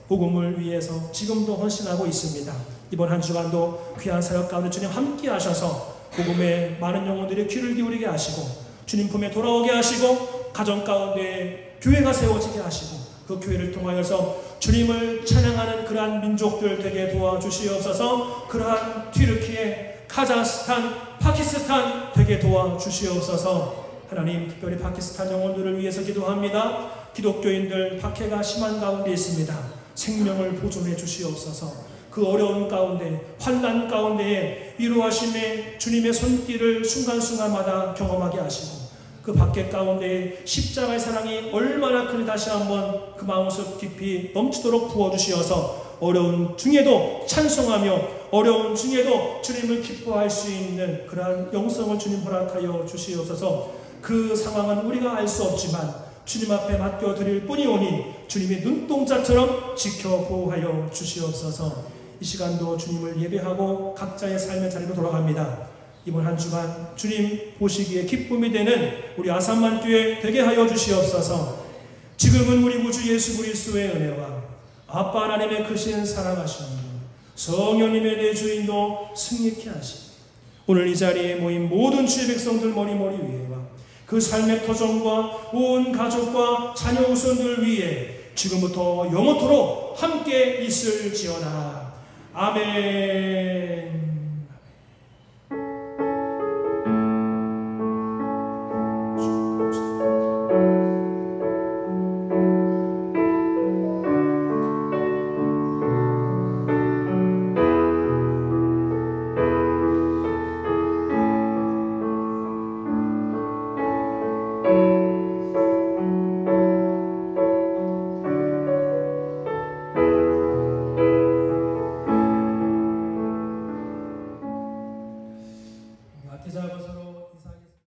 Speaker 1: 복음을 위해서 지금도 헌신하고 있습니다. 이번 한 주간도 귀한 사역 가운데 주님 함께 하셔서 복음에 많은 영혼들이 귀를 기울이게 하시고 주님 품에 돌아오게 하시고 가정 가운데 교회가 세워지게 하시고 그 교회를 통하여서 주님을 찬양하는 그러한 민족들 되게 도와주시옵소서. 그러한 튀르키예, 카자흐스탄, 파키스탄 되게 도와주시옵소서. 하나님, 특별히 파키스탄 영혼들을 위해서 기도합니다. 기독교인들 박해가 심한 가운데 있습니다. 생명을 보존해 주시옵소서. 그 어려운 가운데, 환난 가운데에 위로하심의 주님의 손길을 순간순간마다 경험하게 하시고 그 밖에 가운데 십자가의 사랑이 얼마나 큰지 다시 한번 그 마음속 깊이 넘치도록 부어주시어서 어려운 중에도 찬송하며 어려운 중에도 주님을 기뻐할 수 있는 그러한 영성을 주님 허락하여 주시옵소서. 그 상황은 우리가 알 수 없지만 주님 앞에 맡겨드릴 뿐이오니 주님의 눈동자처럼 지켜보호하여 주시옵소서. 이 시간도 주님을 예배하고 각자의 삶의 자리로 돌아갑니다. 이번 한 주간 주님 보시기에 기쁨이 되는 우리 아산만교회 되게 하여 주시옵소서. 지금은 우리 구주 예수 그리스도의 은혜와 아빠 하나님의 크신 사랑하심, 성령님의 내주인도 승리케 하시니 오늘 이 자리에 모인 모든 주의 백성들 머리머리 위에와 그 삶의 터전과 온 가족과 자녀 후손들 위에 지금부터 영원토록 함께 있을지어다. 아멘.